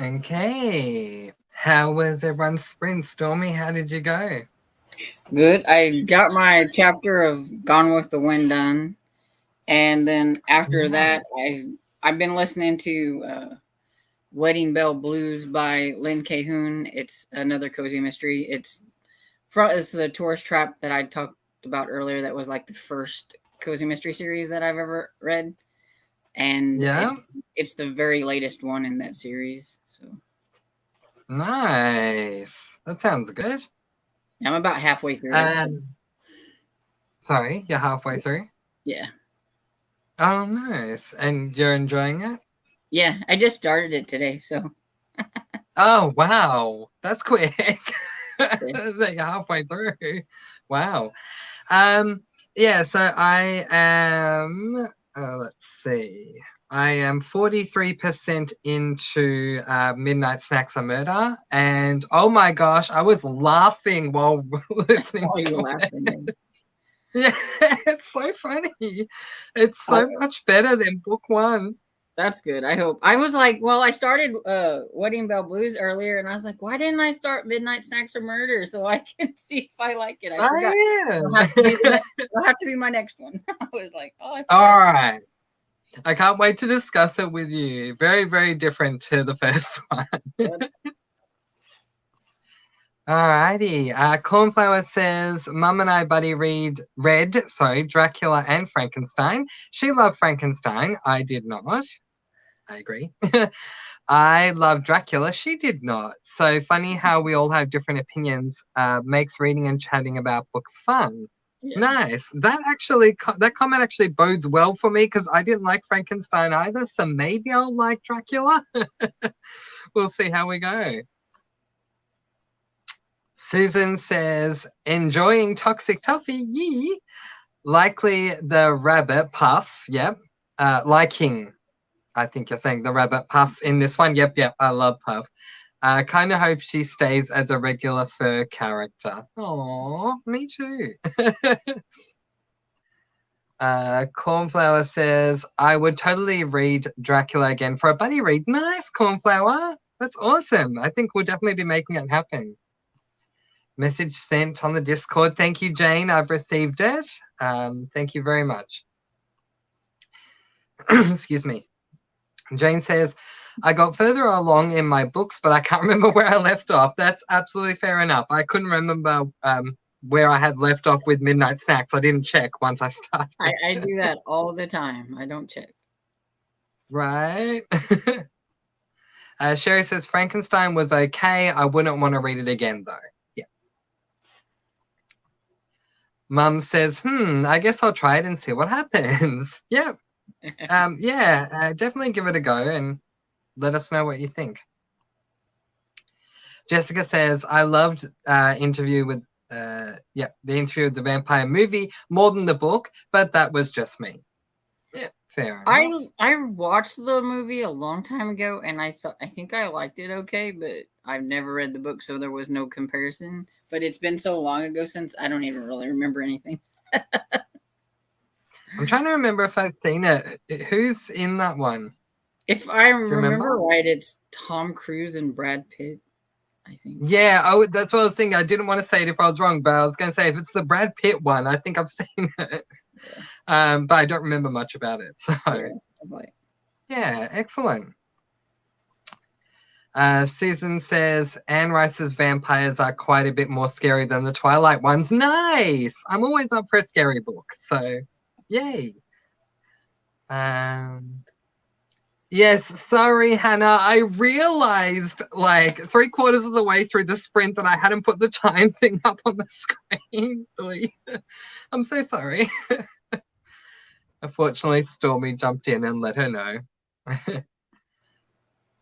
Speaker 1: Okay. How was everyone's sprint? Stormy, how did you go?
Speaker 2: Good. I got my chapter of Gone with the Wind done, and then after that, I've been listening to Wedding Bell Blues by Lynn Cahoon. It's another cozy mystery. It's the Tourist Trap that I talked about earlier. That was like the first cozy mystery series that I've ever read, and it's the very latest one in that series. So
Speaker 1: nice. That sounds good.
Speaker 2: I'm about halfway through it. So.
Speaker 1: Sorry, you're halfway through?
Speaker 2: Yeah.
Speaker 1: Oh, nice. And you're enjoying it?
Speaker 2: Yeah, I just started it today, so.
Speaker 1: Oh, wow. That's quick. You're halfway through. Wow. Yeah, so I am, let's see. I am 43% into Midnight Snacks of Murder. And oh my gosh, I was laughing while listening to it. Yeah, it's so funny. It's so much better than book one.
Speaker 2: That's good. I hope. I was like, well, I started Wedding Bell Blues earlier, and I was like, why didn't I start Midnight Snacks of Murder so I can see if I like it? I forgot.
Speaker 1: Yeah.
Speaker 2: It'll have to be my next one. I was like, oh.
Speaker 1: All right. I can't wait to discuss it with you. Very, very different to the first one. Alrighty. Cornflower says, Mum and I buddy read Dracula and Frankenstein. She loved Frankenstein. I did not. I agree. I love Dracula. She did not. So funny how we all have different opinions. Makes reading and chatting about books fun. Yeah. Nice. That comment actually bodes well for me because I didn't like Frankenstein either. So maybe I'll like Dracula. We'll see how we go. Susan says, enjoying Toxic Toffee, yee. Likely the rabbit Puff, yep. Liking, I think you're saying the rabbit Puff in this one. Yep, I love Puff. Kind of hope she stays as a regular fur character. Aww, me too. Cornflower says, I would totally read Dracula again for a buddy read. Nice, Cornflower. That's awesome. I think we'll definitely be making it happen. Message sent on the Discord. Thank you, Jane. I've received it. Thank you very much. Excuse me. Jane says, I got further along in my books, but I can't remember where I left off. That's absolutely fair enough. I couldn't remember where I had left off with Midnight Snacks. I didn't check once I started.
Speaker 2: I do that all the time. I don't check.
Speaker 1: Right. Sherry says, Frankenstein was okay. I wouldn't want to read it again, though. Mum says, I guess I'll try it and see what happens. Yep. Definitely give it a go and let us know what you think. Jessica says, I loved the interview with the vampire movie more than the book, but that was just me. Yeah, fair enough.
Speaker 2: I watched the movie a long time ago, and I think I liked it okay, but I've never read the book, so there was no comparison. But it's been so long ago since I don't even really remember anything.
Speaker 1: I'm trying to remember if I've seen it. Who's in that one?
Speaker 2: If I remember right, it's Tom Cruise and Brad Pitt, I think.
Speaker 1: Yeah, that's what I was thinking. I didn't want to say it if I was wrong, but I was going to say if it's the Brad Pitt one, I think I've seen it. Yeah. But I don't remember much about it. So, yeah, excellent. Susan says, Anne Rice's vampires are quite a bit more scary than the Twilight ones. Nice! I'm always up for a scary book, so yay. Yes, sorry, Hannah. I realized like 3/4 of the way through the sprint that I hadn't put the time thing up on the screen. I'm so sorry. Unfortunately, Stormy jumped in and let her know.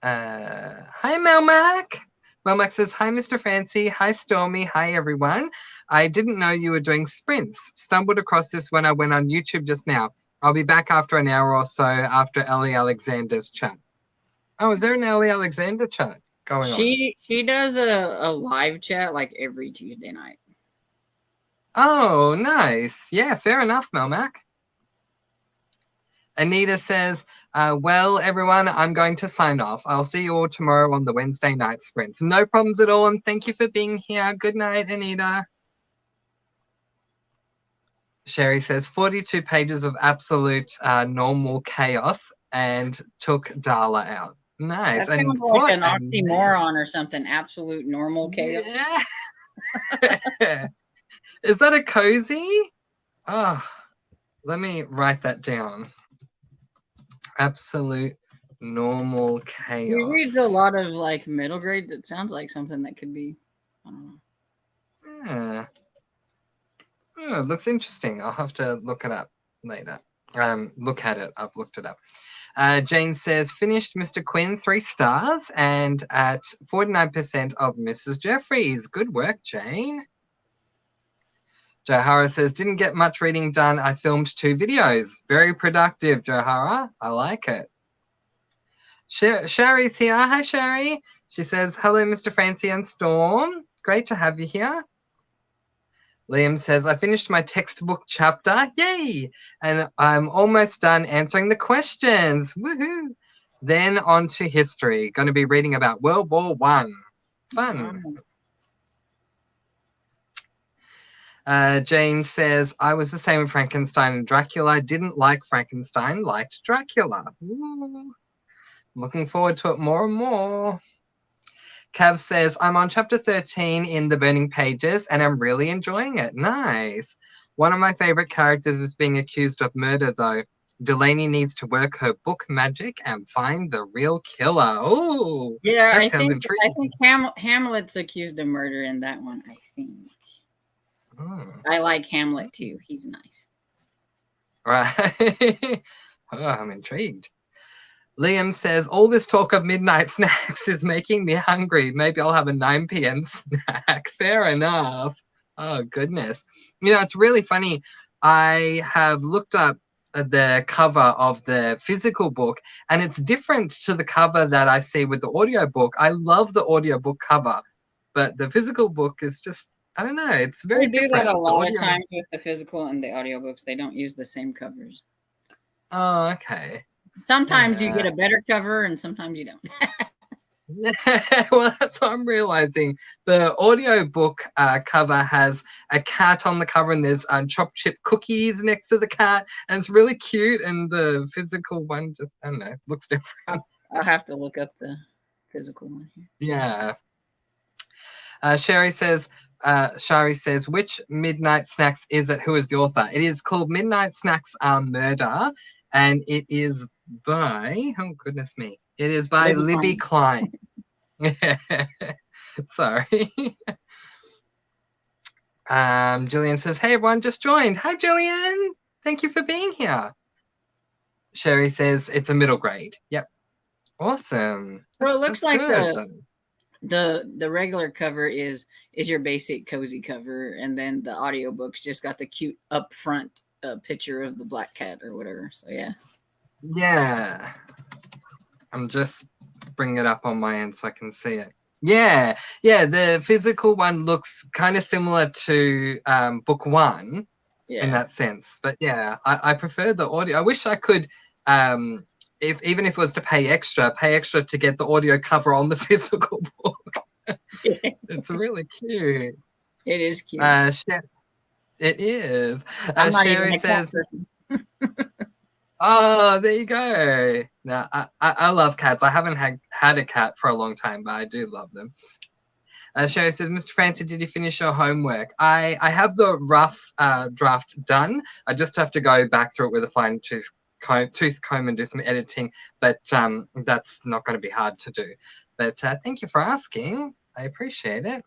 Speaker 1: Hi, Melmac. Melmac says, hi, Mr. Fancy. Hi, Stormy. Hi, everyone. I didn't know you were doing sprints. Stumbled across this when I went on YouTube just now. I'll be back after an hour or so after Ellie Alexander's chat. Oh, is there an Ellie Alexander chat going on?
Speaker 2: She does a live chat like every Tuesday night.
Speaker 1: Oh, nice. Yeah, fair enough, Melmac. Anita says, well, everyone, I'm going to sign off. I'll see you all tomorrow on the Wednesday night sprint. No problems at all, and thank you for being here. Good night, Anita. Sherry says, 42 pages of absolute normal chaos and took Darla out. Nice.
Speaker 2: That sounds like an oxymoron or something. Absolute normal chaos.
Speaker 1: Yeah. Is that a cozy? Oh, let me write that down. Absolute normal chaos.
Speaker 2: He reads a lot of like middle grade. That sounds like something that could be. I don't know.
Speaker 1: Yeah. Oh, it looks interesting. I'll have to look it up later. Look at it. I've looked it up. Jane says, finished Mr. Quinn, 3 stars, and at 49% of Mrs. Jeffries. Good work, Jane. Johara says, didn't get much reading done. I filmed 2 videos. Very productive, Johara. I like it. Sherry's here. Hi, Sherry. She says, hello, Mr. Fancy and Storm. Great to have you here. Liam says, I finished my textbook chapter. Yay! And I'm almost done answering the questions. Woohoo! Then on to history. Going to be reading about World War I. Fun. Jane says, I was the same with Frankenstein and Dracula. Didn't like Frankenstein, liked Dracula. Ooh. Looking forward to it more and more. Cav says, I'm on chapter 13 in the Burning Pages and I'm really enjoying it. Nice. One of my favorite characters is being accused of murder, though. Delaney needs to work her book magic and find the real killer. Oh,
Speaker 2: yeah, I think Hamlet's accused of murder in that one, I think. Oh. I like Hamlet, too. He's nice.
Speaker 1: Right. Oh, I'm intrigued. Liam says, all this talk of midnight snacks is making me hungry. Maybe I'll have a 9 p.m. snack. Fair enough. Oh, goodness. You know, it's really funny. I have looked up the cover of the physical book, and it's different to the cover that I see with the audiobook. I love the audiobook cover, but the physical book is just, I don't know. It's very different.
Speaker 2: They do that a lot of times with the physical and the audiobooks. They don't use the same covers.
Speaker 1: Oh, okay.
Speaker 2: Sometimes you get a better cover and sometimes you don't.
Speaker 1: Well, that's what I'm realizing. The audiobook cover has a cat on the cover and there's chopped chip cookies next to the cat. And it's really cute. And the physical one just, I don't know, looks different.
Speaker 2: I'll have to look up the physical one here.
Speaker 1: Yeah. Shari says, which Midnight Snacks is it? Who is the author? It is called Midnight Snacks Are Murder. And it is by, oh goodness me, it is by Libby Klein. Sorry. Jillian says, hey everyone, just joined. Hi Jillian, thank you for being here. Sherry says it's a middle grade. Yep. Awesome.
Speaker 2: Well, it looks like the regular cover is your basic cozy cover, and then the audiobooks just got the cute up front picture of the black cat or whatever. So
Speaker 1: yeah, I'm just bringing it up on my end so I can see it. Yeah, the physical one looks kind of similar to book 1 in that sense, but yeah, I prefer the audio. I wish I could even if it was to pay extra to get the audio cover on the physical book. It's really cute.
Speaker 2: It is cute.
Speaker 1: It is.
Speaker 2: I'm not
Speaker 1: Sherry
Speaker 2: even a
Speaker 1: says,
Speaker 2: cat person.
Speaker 1: oh, there you go. Now, I love cats. I haven't had a cat for a long time, but I do love them. Sherry says, Mr. Fancy, did you finish your homework? I have the rough draft done. I just have to go back through it with a fine-tooth comb and do some editing, but that's not going to be hard to do. But thank you for asking. I appreciate it.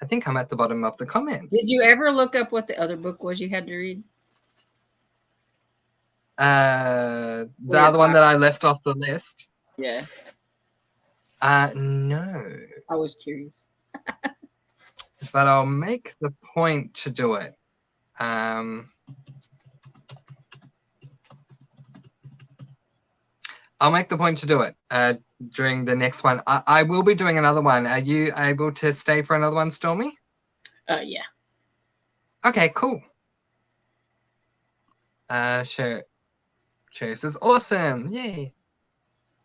Speaker 1: I think I'm at the bottom of the comments.
Speaker 2: Did you ever look up what the other book was you had to read?
Speaker 1: The other one that I left off the list?
Speaker 2: Yeah.
Speaker 1: No.
Speaker 2: I was curious.
Speaker 1: But I'll make the point to do it. I'll make the point to do it during the next one. I will be doing another one. Are you able to stay for another one, Stormy?
Speaker 2: Yeah.
Speaker 1: Okay, cool. Sure. Cherry says, awesome. Yay.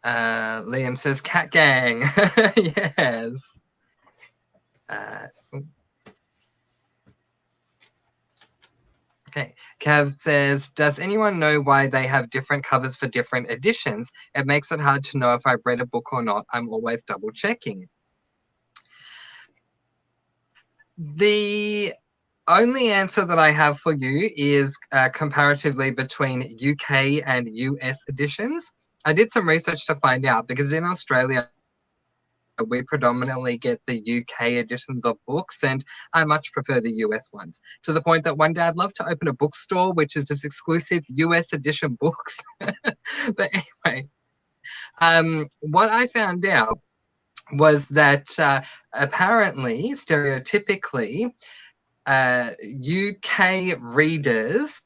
Speaker 1: Liam says, cat gang. Yes. Okay. Cav says, does anyone know why they have different covers for different editions? It makes it hard to know if I've read a book or not. I'm always double checking. The only answer that I have for you is comparatively between UK and US editions. I did some research to find out because in Australia, we predominantly get the UK editions of books, and I much prefer the US ones, to the point that one day I'd love to open a bookstore which is just exclusive US edition books. But anyway, what I found out was that apparently, stereotypically, UK readers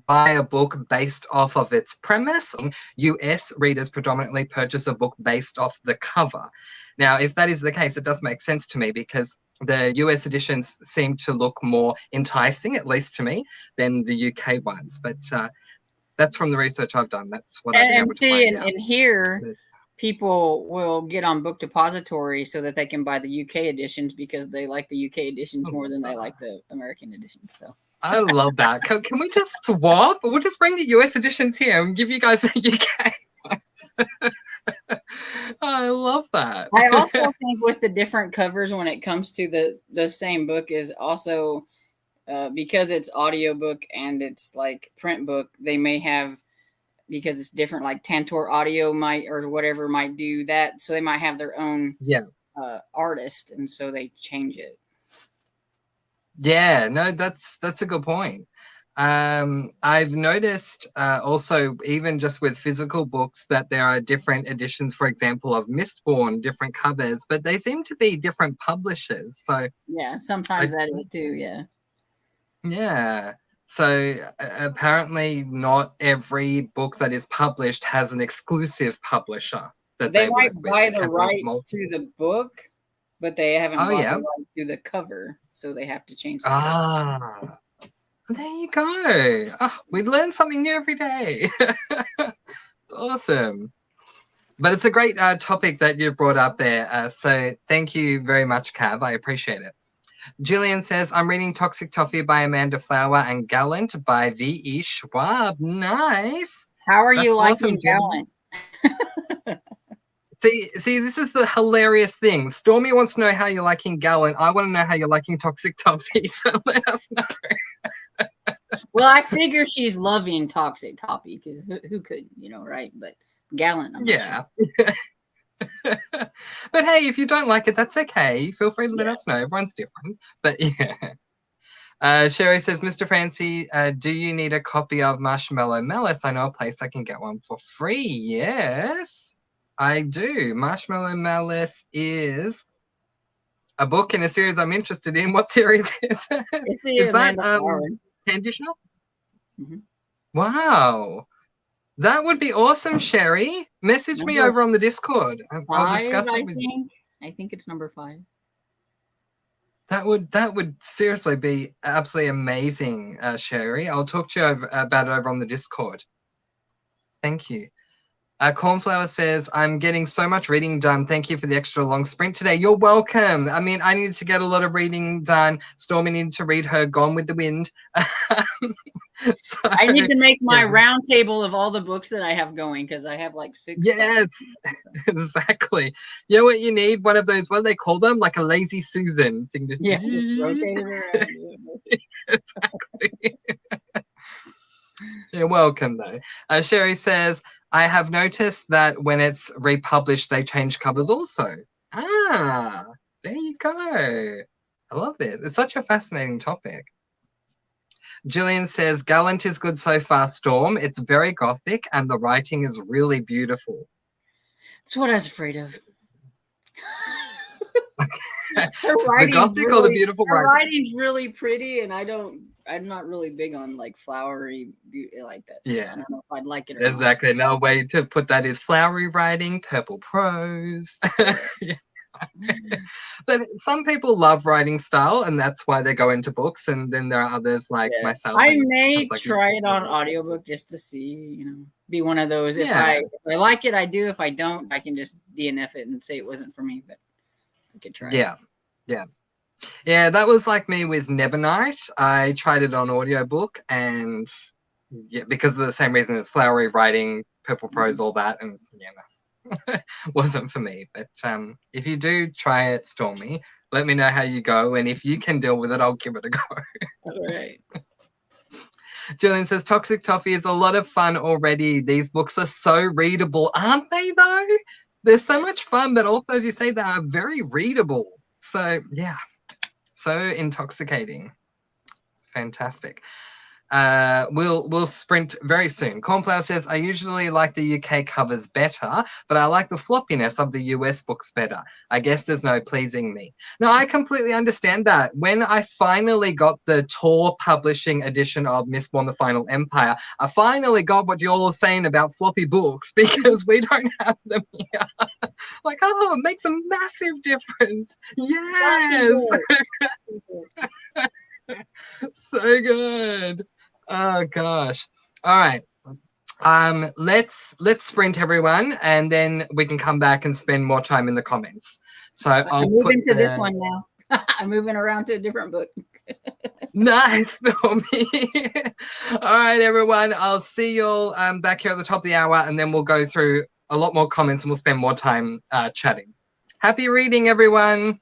Speaker 1: buy a book based off of its premise. US readers predominantly purchase a book based off the cover. Now, if that is the case, it does make sense to me because the US editions seem to look more enticing, at least to me, than the UK ones. But that's from the research I've done. That's what I've been able to find out.
Speaker 2: And here, people will get on Book Depository so that they can buy the UK editions because they like the UK editions more than they like the American editions. So
Speaker 1: I love that. Can we just swap? We'll just bring the US editions here and give you guys the UK. I love that.
Speaker 2: I also think with the different covers when it comes to the same book is also because it's audiobook and it's like print book, they may have, because it's different, like Tantor Audio might or whatever might do that. So they might have their own artist, and so they change it.
Speaker 1: Yeah, no, that's a good point. I've noticed also, even just with physical books, that there are different editions, for example, of Mistborn, different covers, but they seem to be different publishers. So
Speaker 2: yeah, sometimes that is too. Yeah.
Speaker 1: Yeah. So apparently, not every book that is published has an exclusive publisher. That
Speaker 2: they might buy the rights to the book, but they haven't bought the rights to the cover, so they have to change the cover.
Speaker 1: There you go. Oh, we learn something new every day. It's awesome. But it's a great topic that you brought up there. So thank you very much, Cav. I appreciate it. Jillian says, I'm reading Toxic Toffee by Amanda Flower and Gallant by V.E. Schwab. Nice.
Speaker 2: How are you liking Gallant?
Speaker 1: See, this is the hilarious thing. Stormy wants to know how you're liking Gallant. I want to know how you're liking Toxic Toffee, so let us know.
Speaker 2: Well, I figure she's loving Toxic Toffee because who couldn't, right? But Gallant, I'm not sure.
Speaker 1: But hey, if you don't like it, that's okay. Feel free to let us know. Everyone's different. But yeah. Sherry says, Mr. Fancy, do you need a copy of Marshmallow Malice? I know a place I can get one for free. Yes, I do. Marshmallow Malice is a book in a series I'm interested in. What series is it? Is that Candy Shop?
Speaker 2: Mm-hmm.
Speaker 1: Wow. That would be awesome, Sherry. Message me over on the Discord. I'll discuss it with you.
Speaker 2: I think it's number 5.
Speaker 1: That would seriously be absolutely amazing, Sherry. I'll talk to you about it over on the Discord. Thank you. Cornflower says, I'm getting so much reading done. Thank you for the extra long sprint today. You're welcome. I mean, I needed to get a lot of reading done. Stormy needed to read her Gone with the Wind.
Speaker 2: So, I need to make my round table of all the books that I have going because I have like 6.
Speaker 1: Yes, exactly. You know what you need? One of those, what do they call them? Like a lazy Susan.
Speaker 2: Yeah, just rotate it around.
Speaker 1: Exactly. You're welcome, though. Sherry says, I have noticed that when it's republished, they change covers also. Ah, there you go. I love this. It's such a fascinating topic. Jillian says, Gallant is good so far, Storm. It's very gothic and the writing is really beautiful.
Speaker 2: That's what I was afraid of.
Speaker 1: The gothic or the beautiful writing?
Speaker 2: Her writing's really pretty, and I'm not really big on like flowery beauty like that. So I don't know if I'd like it or
Speaker 1: exactly. Not. No way to put that is flowery writing, purple prose. But some people love writing style, and that's why they go into books. And then there are others like
Speaker 2: Yeah.
Speaker 1: myself.
Speaker 2: I
Speaker 1: And
Speaker 2: may
Speaker 1: like
Speaker 2: try it on audiobook just to see, be one of those.
Speaker 1: yeah,
Speaker 2: If I like it, I do. If I don't, I can just DNF it and say it wasn't for me, but I could try it.
Speaker 1: yeah. Yeah, that was like me with Nevernight. I tried it on audiobook and yeah, because of the same reason as flowery writing, purple prose, all that, and yeah, no, wasn't for me. But if you do try it, Stormy, let me know how you go, and if you can deal with it, I'll give it a go.
Speaker 2: All right.
Speaker 1: Julian says Toxic Toffee is a lot of fun already. These books are so readable, aren't they? Though they're so much fun, but also, as you say, they are very readable. So yeah, so intoxicating. It's fantastic. We'll sprint very soon. Cornflower says, I usually like the UK covers better, but I like the floppiness of the US books better. I guess there's no pleasing me. No, I completely understand that. When I finally got the Tor publishing edition of Mistborn the Final Empire, I finally got what you're all saying about floppy books because we don't have them here. Like, oh, it makes a massive difference. Yes. So good. Oh gosh. All right. Let's sprint everyone, and then we can come back and spend more time in the comments. So I'll
Speaker 2: move
Speaker 1: put
Speaker 2: into this one now. I'm moving around to a different book.
Speaker 1: Nice, Stormy. All right, everyone. I'll see you all back here at the top of the hour, and then we'll go through a lot more comments and we'll spend more time chatting. Happy reading, everyone.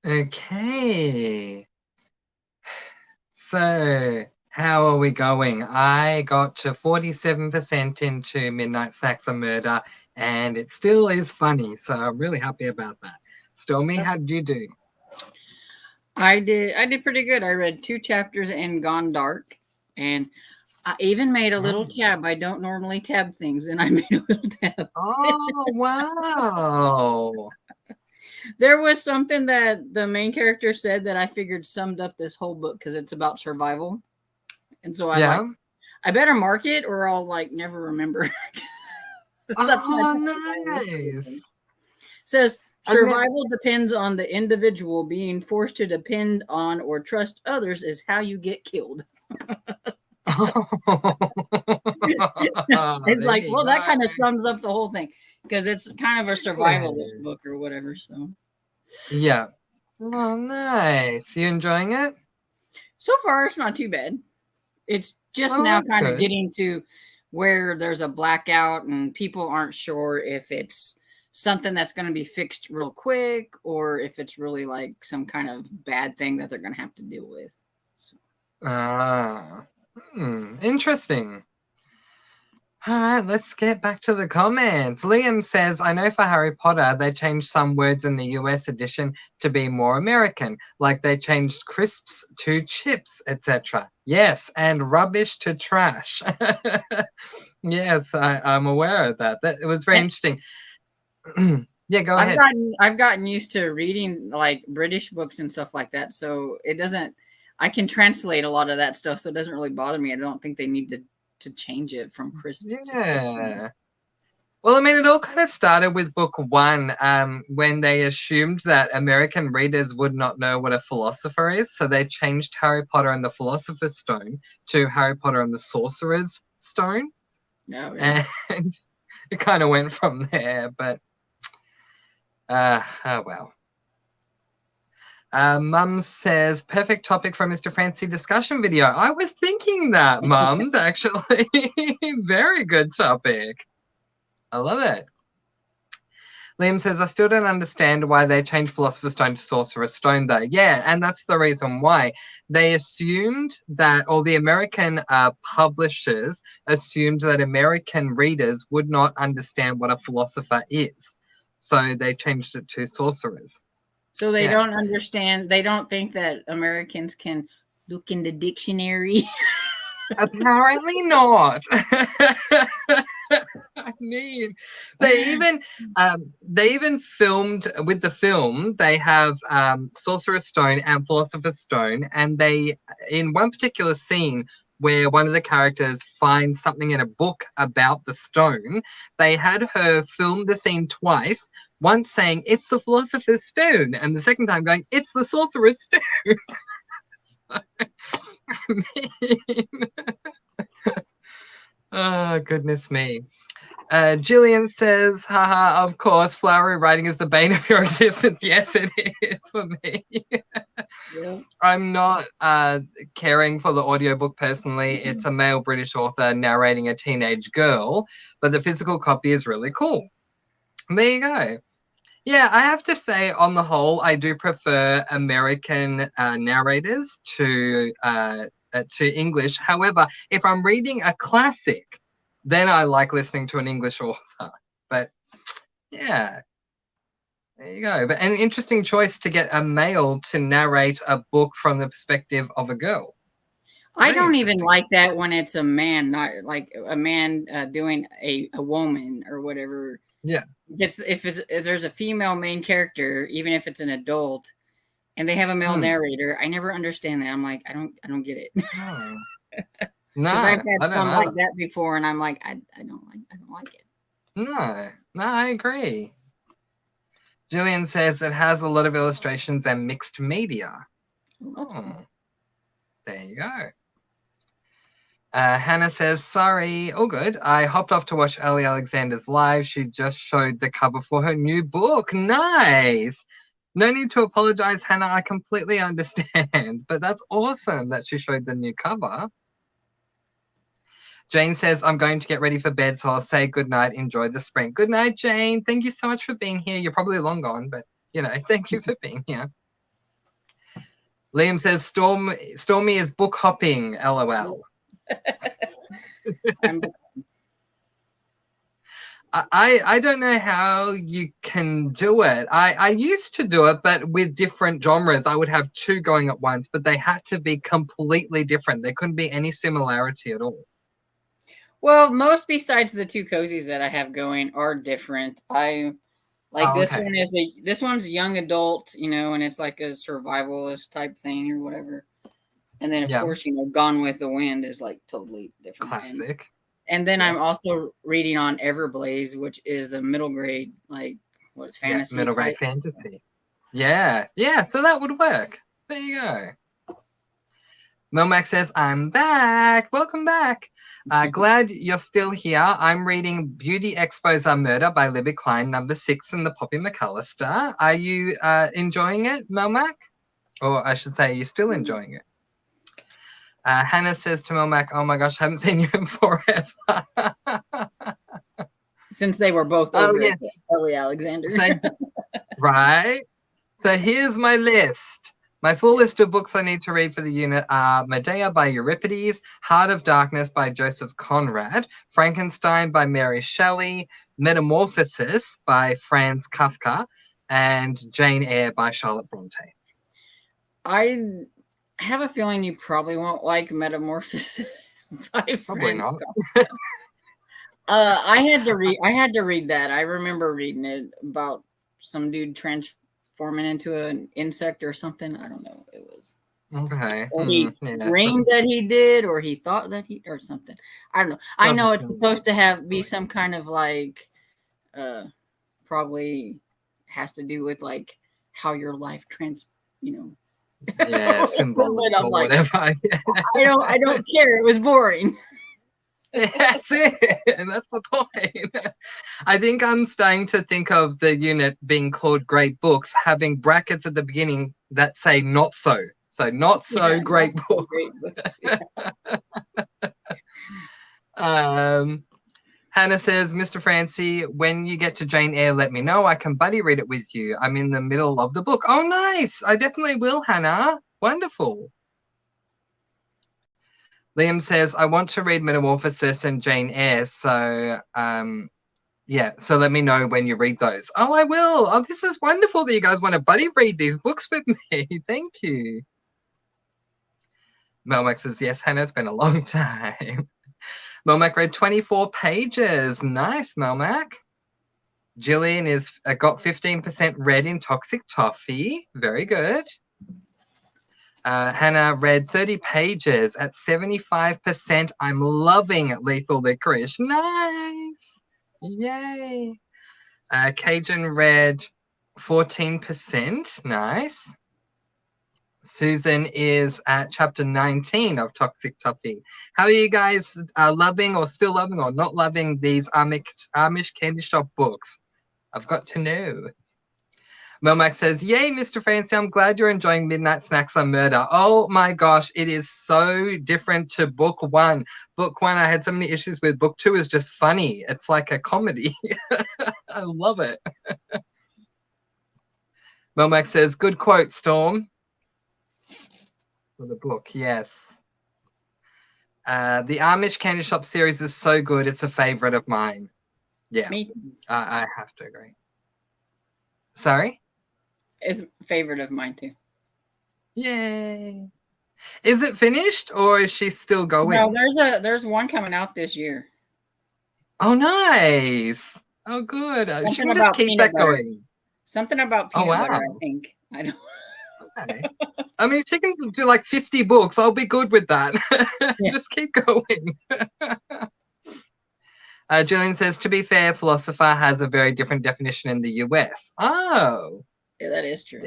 Speaker 1: Okay. So, how are we going? I got to 47% into Midnight Snacks and Murder, and it still is funny. So I'm really happy about that. Stormy, how did you do?
Speaker 2: I did pretty good. I read 2 chapters in Gone Dark, and I even made a little tab. I don't normally tab things, and I made a little tab.
Speaker 1: Oh, wow.
Speaker 2: There was something that the main character said that I figured summed up this whole book because it's about survival. And so
Speaker 1: Yeah.
Speaker 2: I better mark it or I'll like never remember.
Speaker 1: That's nice.
Speaker 2: Says survival depends on the individual. Being forced to depend on or trust others is how you get killed. It's like, well, that kind of sums up the whole thing because it's kind of a survivalist book or whatever. So,
Speaker 1: yeah. Oh, nice. You enjoying it?
Speaker 2: So far, it's not too bad. It's just now kind of getting to where there's a blackout and people aren't sure if it's something that's going to be fixed real quick or if it's really like some kind of bad thing that they're going to have to deal with. So.
Speaker 1: Interesting. All right, let's get back to the comments. Liam says, I know for Harry Potter, they changed some words in the US edition to be more American, like they changed crisps to chips, etc. Yes, and rubbish to trash. Yes, I'm aware of that. It was very interesting. Yeah, go ahead.
Speaker 2: I've gotten used to reading like British books and stuff like that, so it doesn't. I can translate a lot of that stuff, so it doesn't really bother me. I don't think they need to change it from crisp to crisp.
Speaker 1: Well, I mean, it all kind of started with book 1 when they assumed that American readers would not know what a philosopher is. So they changed Harry Potter and the Philosopher's Stone to Harry Potter and the Sorcerer's Stone.
Speaker 2: Oh, yeah.
Speaker 1: And it kind of went from there. But, oh, well. Mum says, perfect topic for Mr. Fancy discussion video. I was thinking that, Mums, actually. Very good topic. I love it. Liam says, I still don't understand why they changed Philosopher's Stone to Sorcerer's Stone, though. Yeah, and that's the reason why. They assumed that, or the American publishers assumed that American readers would not understand what a philosopher is. So they changed it to sorcerers.
Speaker 2: So they don't understand. They don't think that Americans can look in the dictionary.
Speaker 1: Apparently not. I mean, they even filmed with the film. They have Sorcerer's Stone and Philosopher's Stone, and they in one particular scene where one of the characters finds something in a book about the stone, they had her film the scene twice. Once saying it's the Philosopher's Stone, and the second time going it's the Sorcerer's Stone. I mean, oh, goodness me. Jillian says, haha, of course, flowery writing is the bane of your existence. Yes, it is for me. Yeah. I'm not caring for the audiobook personally. It's a male British author narrating a teenage girl, but the physical copy is really cool. There you go. Yeah, I have to say, on the whole, I do prefer American narrators to English. However, if I'm reading a classic, then I like listening to an English author. But yeah, there you go. But an interesting choice to get a male to narrate a book from the perspective of a girl.
Speaker 2: I don't even like that when it's a man, not like a man doing a woman or whatever.
Speaker 1: Yeah.
Speaker 2: If there's a female main character, even if it's an adult, and they have a male narrator, I never understand that. I'm like, I don't get it.
Speaker 1: No,
Speaker 2: I've had some like that before, and I'm like, I don't like it.
Speaker 1: No, I agree. Jillian says it has a lot of illustrations and mixed media. Oh, there you go. Hannah says, sorry, all good. I hopped off to watch Ellie Alexander's live. She just showed the cover for her new book. Nice. No need to apologize, Hannah. I completely understand. But that's awesome that she showed the new cover. Jane says, I'm going to get ready for bed, so I'll say good night. Enjoy the spring. Good night, Jane. Thank you so much for being here. You're probably long gone, but, thank you for being here. Liam says Stormy is book hopping. LOL. I don't know how you can do it. I used to do it, but with different genres. I would have two going at once, but they had to be completely different. There couldn't be any similarity at all.
Speaker 2: Well, most besides the two cozies that I have going are different. I like this
Speaker 1: okay.
Speaker 2: one is this one's young adult, and it's like a survivalist type thing or whatever. And then of course, Gone with the Wind is like totally different.
Speaker 1: Classic.
Speaker 2: And then I'm also reading on Everblaze, which is a middle grade, like fantasy.
Speaker 1: Middle grade fantasy. Yeah. So that would work. There you go. Melmac says, I'm back. Welcome back. Glad you're still here. I'm reading Beauty Expos Are Murder by Libby Klein, number 6 in the Poppy McAllister. Are you enjoying it, Melmac? Or I should say, are you still enjoying it? Hannah says to Melmac, oh my gosh, I haven't seen you in forever.
Speaker 2: Since they were both over at Ellie Alexander.
Speaker 1: Right? So here's my list. My full list of books I need to read for the unit are Medea by Euripides, Heart of Darkness by Joseph Conrad, Frankenstein by Mary Shelley, Metamorphosis by Franz Kafka, and Jane Eyre by Charlotte Bronte.
Speaker 2: I have a feeling you probably won't like Metamorphosis by
Speaker 1: Probably
Speaker 2: Franz
Speaker 1: not.
Speaker 2: Kafka. I had to read that. I remember reading it about some dude transforming into an insect or something. I don't know. It was
Speaker 1: okay.
Speaker 2: Or he dreamed that he did, or he thought that he, or something. I don't know. I know it's supposed to be some kind of like, probably has to do with like how your life
Speaker 1: Yeah, symbolic or
Speaker 2: like,
Speaker 1: whatever.
Speaker 2: I don't care. It was boring.
Speaker 1: That's it. And that's the point. I think I'm starting to think of the unit being called Great Books, having brackets at the beginning that say not so. So not so great books.
Speaker 2: Great books.
Speaker 1: Hannah says, Mr. Francie, when you get to Jane Eyre, let me know. I can buddy read it with you. I'm in the middle of the book. Oh, nice. I definitely will, Hannah. Wonderful. Liam says, I want to read Metamorphosis and Jane Eyre. So, so let me know when you read those. Oh, I will. Oh, this is wonderful that you guys want to buddy read these books with me. Thank you. Melmac says, yes, Hannah, it's been a long time. Melmac read 24 pages. Nice, Melmac. Jillian is got 15% read in Toxic Toffee. Very good. Hannah read 30 pages at 75%. I'm loving Lethal Licorice. Nice. Yay. Cajun read 14%. Nice. Susan is at chapter 19 of Toxic Toffee. How are you guys loving or still loving or not loving these Amish candy shop books? I've got to know. Melmac says, yay, Mr. Francie, I'm glad you're enjoying Midnight Snacks on Murder. Oh my gosh, it is so different to book 1. Book 1, I had so many issues with. Book 2 is just funny. It's like a comedy. I love it. Melmac says, good quote, Storm. For the book, yes. The Amish Candy Shop series is so good. It's a favorite of mine. Yeah.
Speaker 2: Me too.
Speaker 1: I have to agree. Sorry?
Speaker 2: It's a favorite of mine too.
Speaker 1: Yay. Is it finished or is she still going?
Speaker 2: No, there's one coming out this year.
Speaker 1: Oh, nice. Oh, good. She can just keep that going.
Speaker 2: Something about peanut butter, I think. I don't.
Speaker 1: Okay. I mean, if she can do like 50 books, I'll be good with that. Yeah. Just keep going. Jillian says, to be fair, philosopher has a very different definition in the US. Oh.
Speaker 2: Yeah, that is true.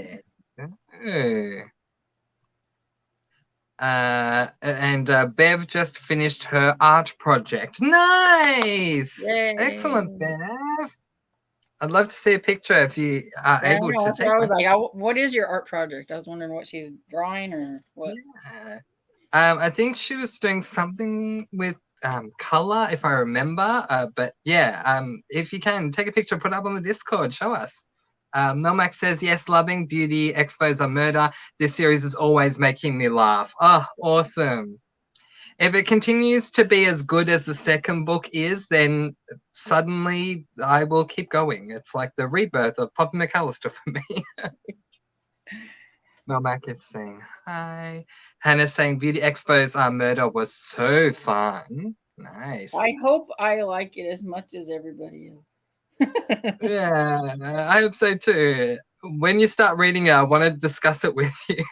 Speaker 1: And Bev just finished her art project. Nice.
Speaker 2: Yay.
Speaker 1: Excellent, Bev. I'd love to see a picture if you are able to take
Speaker 2: I was like, what is your art project? I was wondering what she's drawing or what.
Speaker 1: Yeah. I think she was doing something with color, if I remember. But yeah, if you can, take a picture, put it up on the Discord, show us. Melmac says, yes, loving Beauty Expos on Murder. This series is always making me laugh. Oh, awesome. If it continues to be as good as the second book is, then suddenly I will keep going. It's like the rebirth of Papa McAllister for me. Melmac is saying hi. Hannah's saying Beauty Expos on Murder was so fun. Nice.
Speaker 2: I hope I like it as much as everybody else.
Speaker 1: Yeah, I hope so too. When you start reading it, I want to discuss it with you.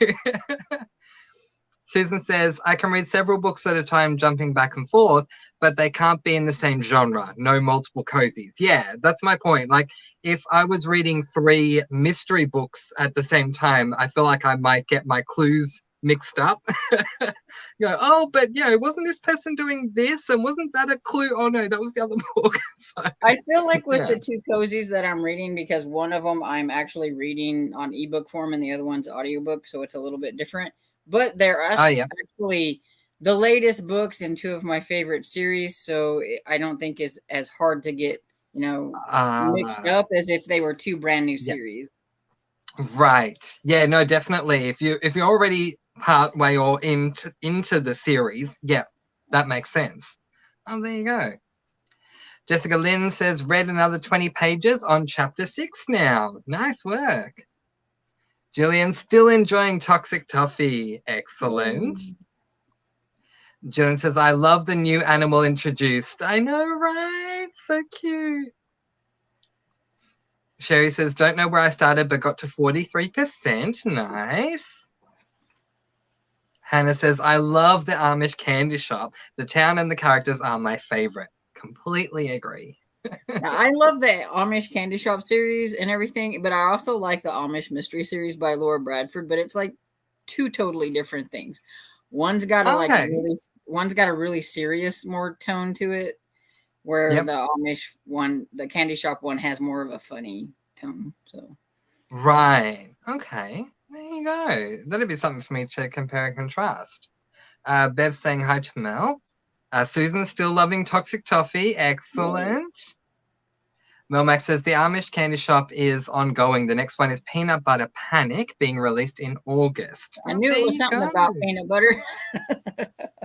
Speaker 1: Susan says, I can read several books at a time jumping back and forth, but they can't be in the same genre. No multiple cozies. Yeah, that's my point. Like, if I was reading 3 mystery books at the same time, I feel like I might get my clues mixed up. Oh, but wasn't this person doing this? And wasn't that a clue? Oh, no, that was the other book. So,
Speaker 2: I feel like with the 2 cozies that I'm reading, because one of them I'm actually reading on ebook form and the other one's audiobook, so it's a little bit different. But they're actually the latest books in 2 of my favorite series, so I don't think it's as hard to get, mixed up as if they were 2 brand new series.
Speaker 1: Right. Yeah, no, definitely. If you're already part way or into the series, yeah, that makes sense. Oh, there you go. Jessica Lynn says, read another 20 pages on chapter 6 now. Nice work. Jillian, still enjoying Toxic Toffee. Excellent. Jillian says, I love the new animal introduced. I know, right? So cute. Sherry says, don't know where I started, but got to 43%. Nice. Hannah says, I love the Amish candy shop. The town and the characters are my favorite. Completely agree.
Speaker 2: I love the Amish Candy Shop series and everything, but I also like the Amish Mystery series by Laura Bradford, but it's like 2 totally different things. One's got one's got a really serious more tone to it, where the Amish one, the Candy Shop one, has more of a funny tone. So
Speaker 1: right. Okay. There you go. That'd be something for me to compare and contrast. Bev saying hi to Mel. Susan's still loving Toxic Toffee. Excellent. Melmac says the Amish candy shop is ongoing. The next one is Peanut Butter Panic, being released in August.
Speaker 2: I knew it was something about peanut butter.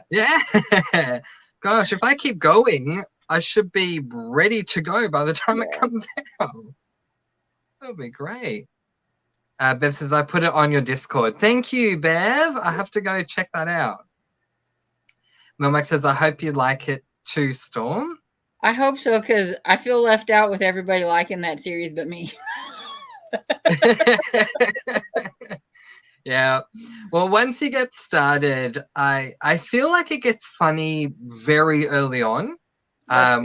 Speaker 1: Yeah. Gosh, if I keep going, I should be ready to go by the time it comes out. That'll be great. Bev says, I put it on your Discord. Thank you, Bev. I have to go check that out. Melmac says, I hope you like it too, Storm.
Speaker 2: I hope so, because I feel left out with everybody liking that series but me.
Speaker 1: Yeah. Well, once you get started, I feel like it gets funny very early on,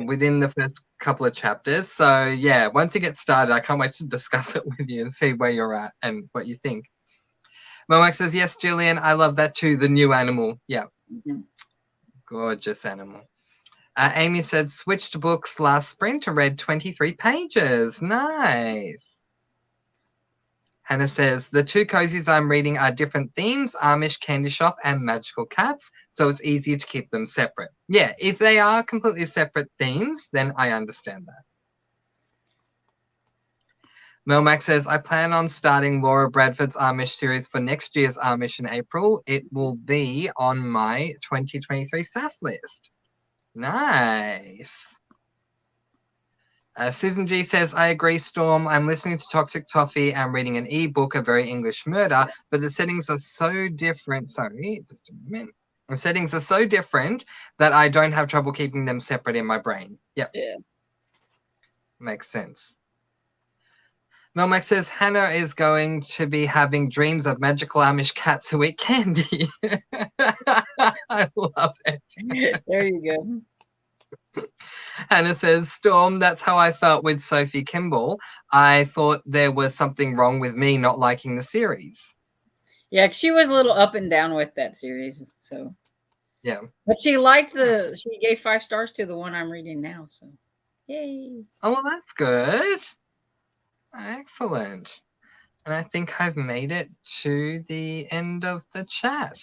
Speaker 1: within the first couple of chapters. So, yeah, once you get started, I can't wait to discuss it with you and see where you're at and what you think. Momac says, yes, Jillian, I love that too, the new animal. Yeah. Gorgeous animal. Amy said, switched books last sprint and read 23 pages. Nice. Hannah says, the 2 cozies I'm reading are different themes, Amish Candy Shop and Magical Cats, so it's easy to keep them separate. Yeah, if they are completely separate themes, then I understand that. Melmac says, I plan on starting Laura Bradford's Amish series for next year's Amish in April. It will be on my 2023 SAS list. Nice. Susan G says, I agree, Storm. I'm listening to Toxic Toffee and reading an ebook, A Very English Murder, but the settings are so different. Sorry, just a minute. The settings are so different that I don't have trouble keeping them separate in my brain. Yep.
Speaker 2: Yeah.
Speaker 1: Makes sense. Melmac says, Hannah is going to be having dreams of magical Amish cats who eat candy. I love it.
Speaker 2: There you go.
Speaker 1: Hannah says, Storm, that's how I felt with Sophie Kimball. I thought there was something wrong with me not liking the series.
Speaker 2: Yeah, she was a little up and down with that series. So
Speaker 1: yeah.
Speaker 2: But she gave 5 stars to the one I'm reading now. So yay.
Speaker 1: Oh, well, that's good. Excellent. And I think I've made it to the end of the chat,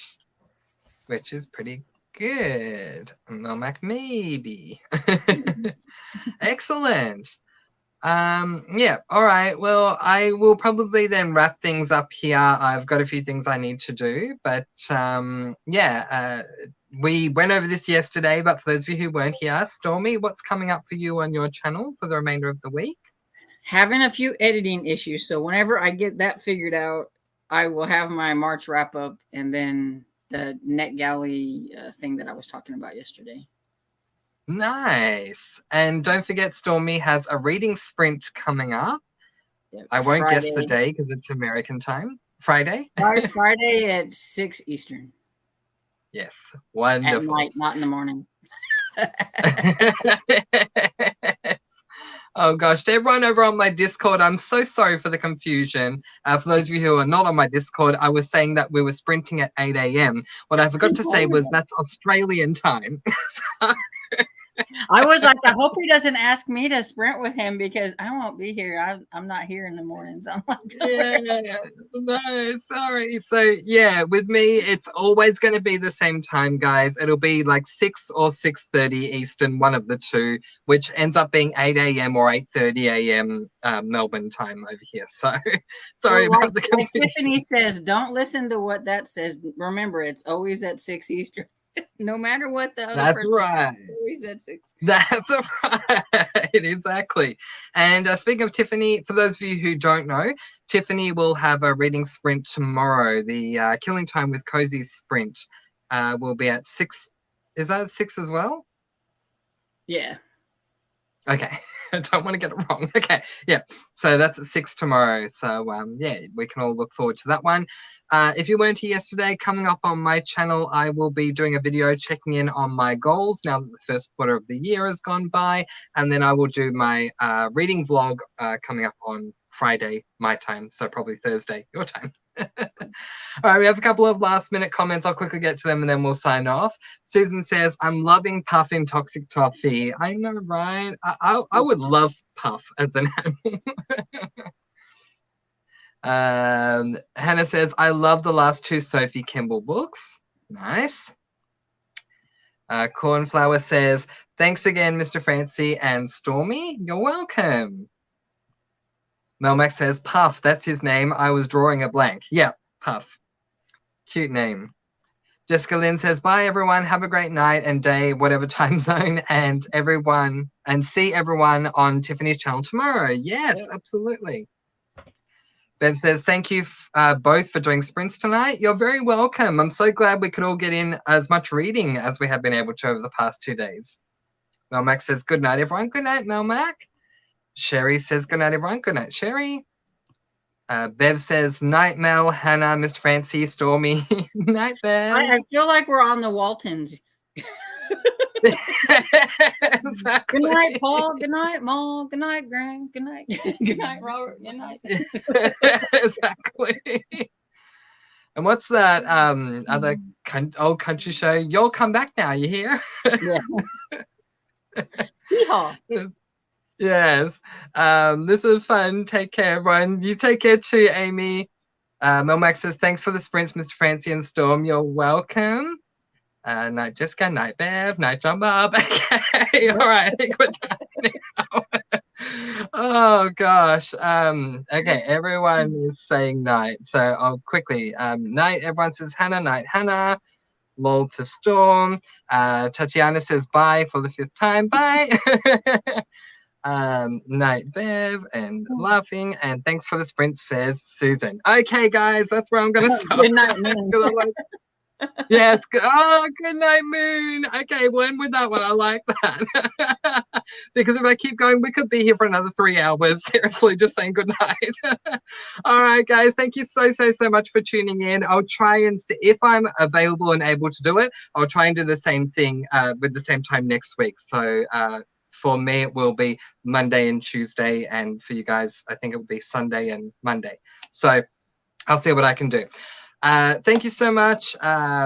Speaker 1: which is pretty good. Melmac, maybe. Excellent. Yeah, all right. Well, I will probably then wrap things up here. I've got a few things I need to do, but yeah, we went over this yesterday, but for those of you who weren't here, Stormy, what's coming up for you on your channel for the remainder of the week?
Speaker 2: Having a few editing issues, so whenever I get that figured out, I will have my March wrap up and then the NetGalley thing that I was talking about yesterday.
Speaker 1: Nice. And don't forget, Stormy has a reading sprint coming up.
Speaker 2: Yep,
Speaker 1: I won't
Speaker 2: Friday.
Speaker 1: guess the day because it's American time. Friday?
Speaker 2: Friday at 6 Eastern.
Speaker 1: Yes. Wonderful.
Speaker 2: At night, not in the morning.
Speaker 1: Oh gosh, to everyone over on my Discord, I'm so sorry for the confusion. For those of you who are not on my Discord, I was saying that we were sprinting at 8 a.m. What I forgot to say was that's Australian time. So
Speaker 2: I was like, I hope he doesn't ask me to sprint with him because I won't be here. I'm not here in the mornings. I'm like,
Speaker 1: yeah, no, sorry. So yeah, with me, it's always going to be the same time, guys. It'll be like 6 or 6:30 Eastern, one of the two, which ends up being 8 a.m. or 8:30 a.m. Melbourne time over here. So sorry about the confusion.
Speaker 2: Like Tiffany says, don't listen to what that says. Remember, it's always at 6 Eastern. No matter what the other person
Speaker 1: right.
Speaker 2: says, always at 6.
Speaker 1: That's right. Exactly. And speaking of Tiffany, for those of you who don't know, Tiffany will have a reading sprint tomorrow. The Killing Time with Cozy sprint will be at 6. Is that at 6 as well?
Speaker 2: Yeah.
Speaker 1: Okay. I don't want to get it wrong. Okay. Yeah. So that's at 6 tomorrow. So yeah, we can all look forward to that one. If you weren't here yesterday, coming up on my channel, I will be doing a video checking in on my goals now that the first quarter of the year has gone by. And then I will do my reading vlog coming up on Friday, my time. So probably Thursday, your time. All right, we have a couple of last minute comments. I'll quickly get to them and then we'll sign off. Susan says, I'm loving Puff in Toxic Toffee. I know, right? I would love Puff as an animal. Hannah says, I love the last 2 Sophie Kimball books. Nice. Cornflower says, thanks again, Mr. Fancy and Stormy. You're welcome. Melmac says, Puff, that's his name. I was drawing a blank. Yeah, Puff. Cute name. Jessica Lynn says, bye, everyone. Have a great night and day, whatever time zone, and everyone, and see everyone on Tiffany's channel tomorrow. Yes, absolutely. Bev says, thank you both for doing sprints tonight. You're very welcome. I'm so glad we could all get in as much reading as we have been able to over the past 2 days. Melmac says, good night, everyone. Good night, Melmac. Sherry says, good night, everyone. Good night, Sherry. Bev says, night, Mel, Hannah, Miss Fancy, Stormy. Night, Bev.
Speaker 2: I feel like we're on the Waltons.
Speaker 1: Exactly.
Speaker 2: Good night, Paul. Good night, Mom. Good night, Graham. Good night. Good night, Robert. Good night.
Speaker 1: Exactly. And what's that other old country show? You'll come back now, you hear?
Speaker 2: Yeah. Yeehaw.
Speaker 1: Yes. This was fun. Take care, everyone. You take care too, Amy. Melmac says, thanks for the sprints, Mr. Fancy and Storm. You're welcome. Night Jessica, night Bev, night Jump Up. Okay, all right, I think we're done now. Oh gosh. Okay, everyone is saying night. So I'll quickly night, everyone says Hannah, night Hannah. Lol to Storm. Tatiana says bye for the 5th time. Bye. Night Bev and laughing, and thanks for the sprint, says Susan. Okay, guys, that's where I'm gonna stop.
Speaker 2: Good night, Moon.
Speaker 1: Yes. Oh, good night, Moon. Okay, we'll end with that one. I like that. Because if I keep going, we could be here for another 3 hours. Seriously, just saying good night. All right, guys. Thank you so much for tuning in. I'll try and see if I'm available and able to do it. I'll try and do the same thing with the same time next week. So for me, it will be Monday and Tuesday. And for you guys, I think it will be Sunday and Monday. So I'll see what I can do. Thank you so much.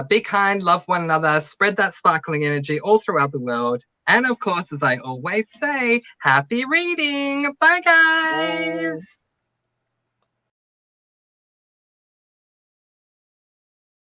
Speaker 1: Be kind, love one another, spread that sparkling energy all throughout the world. And of course, as I always say, happy reading. Bye, guys.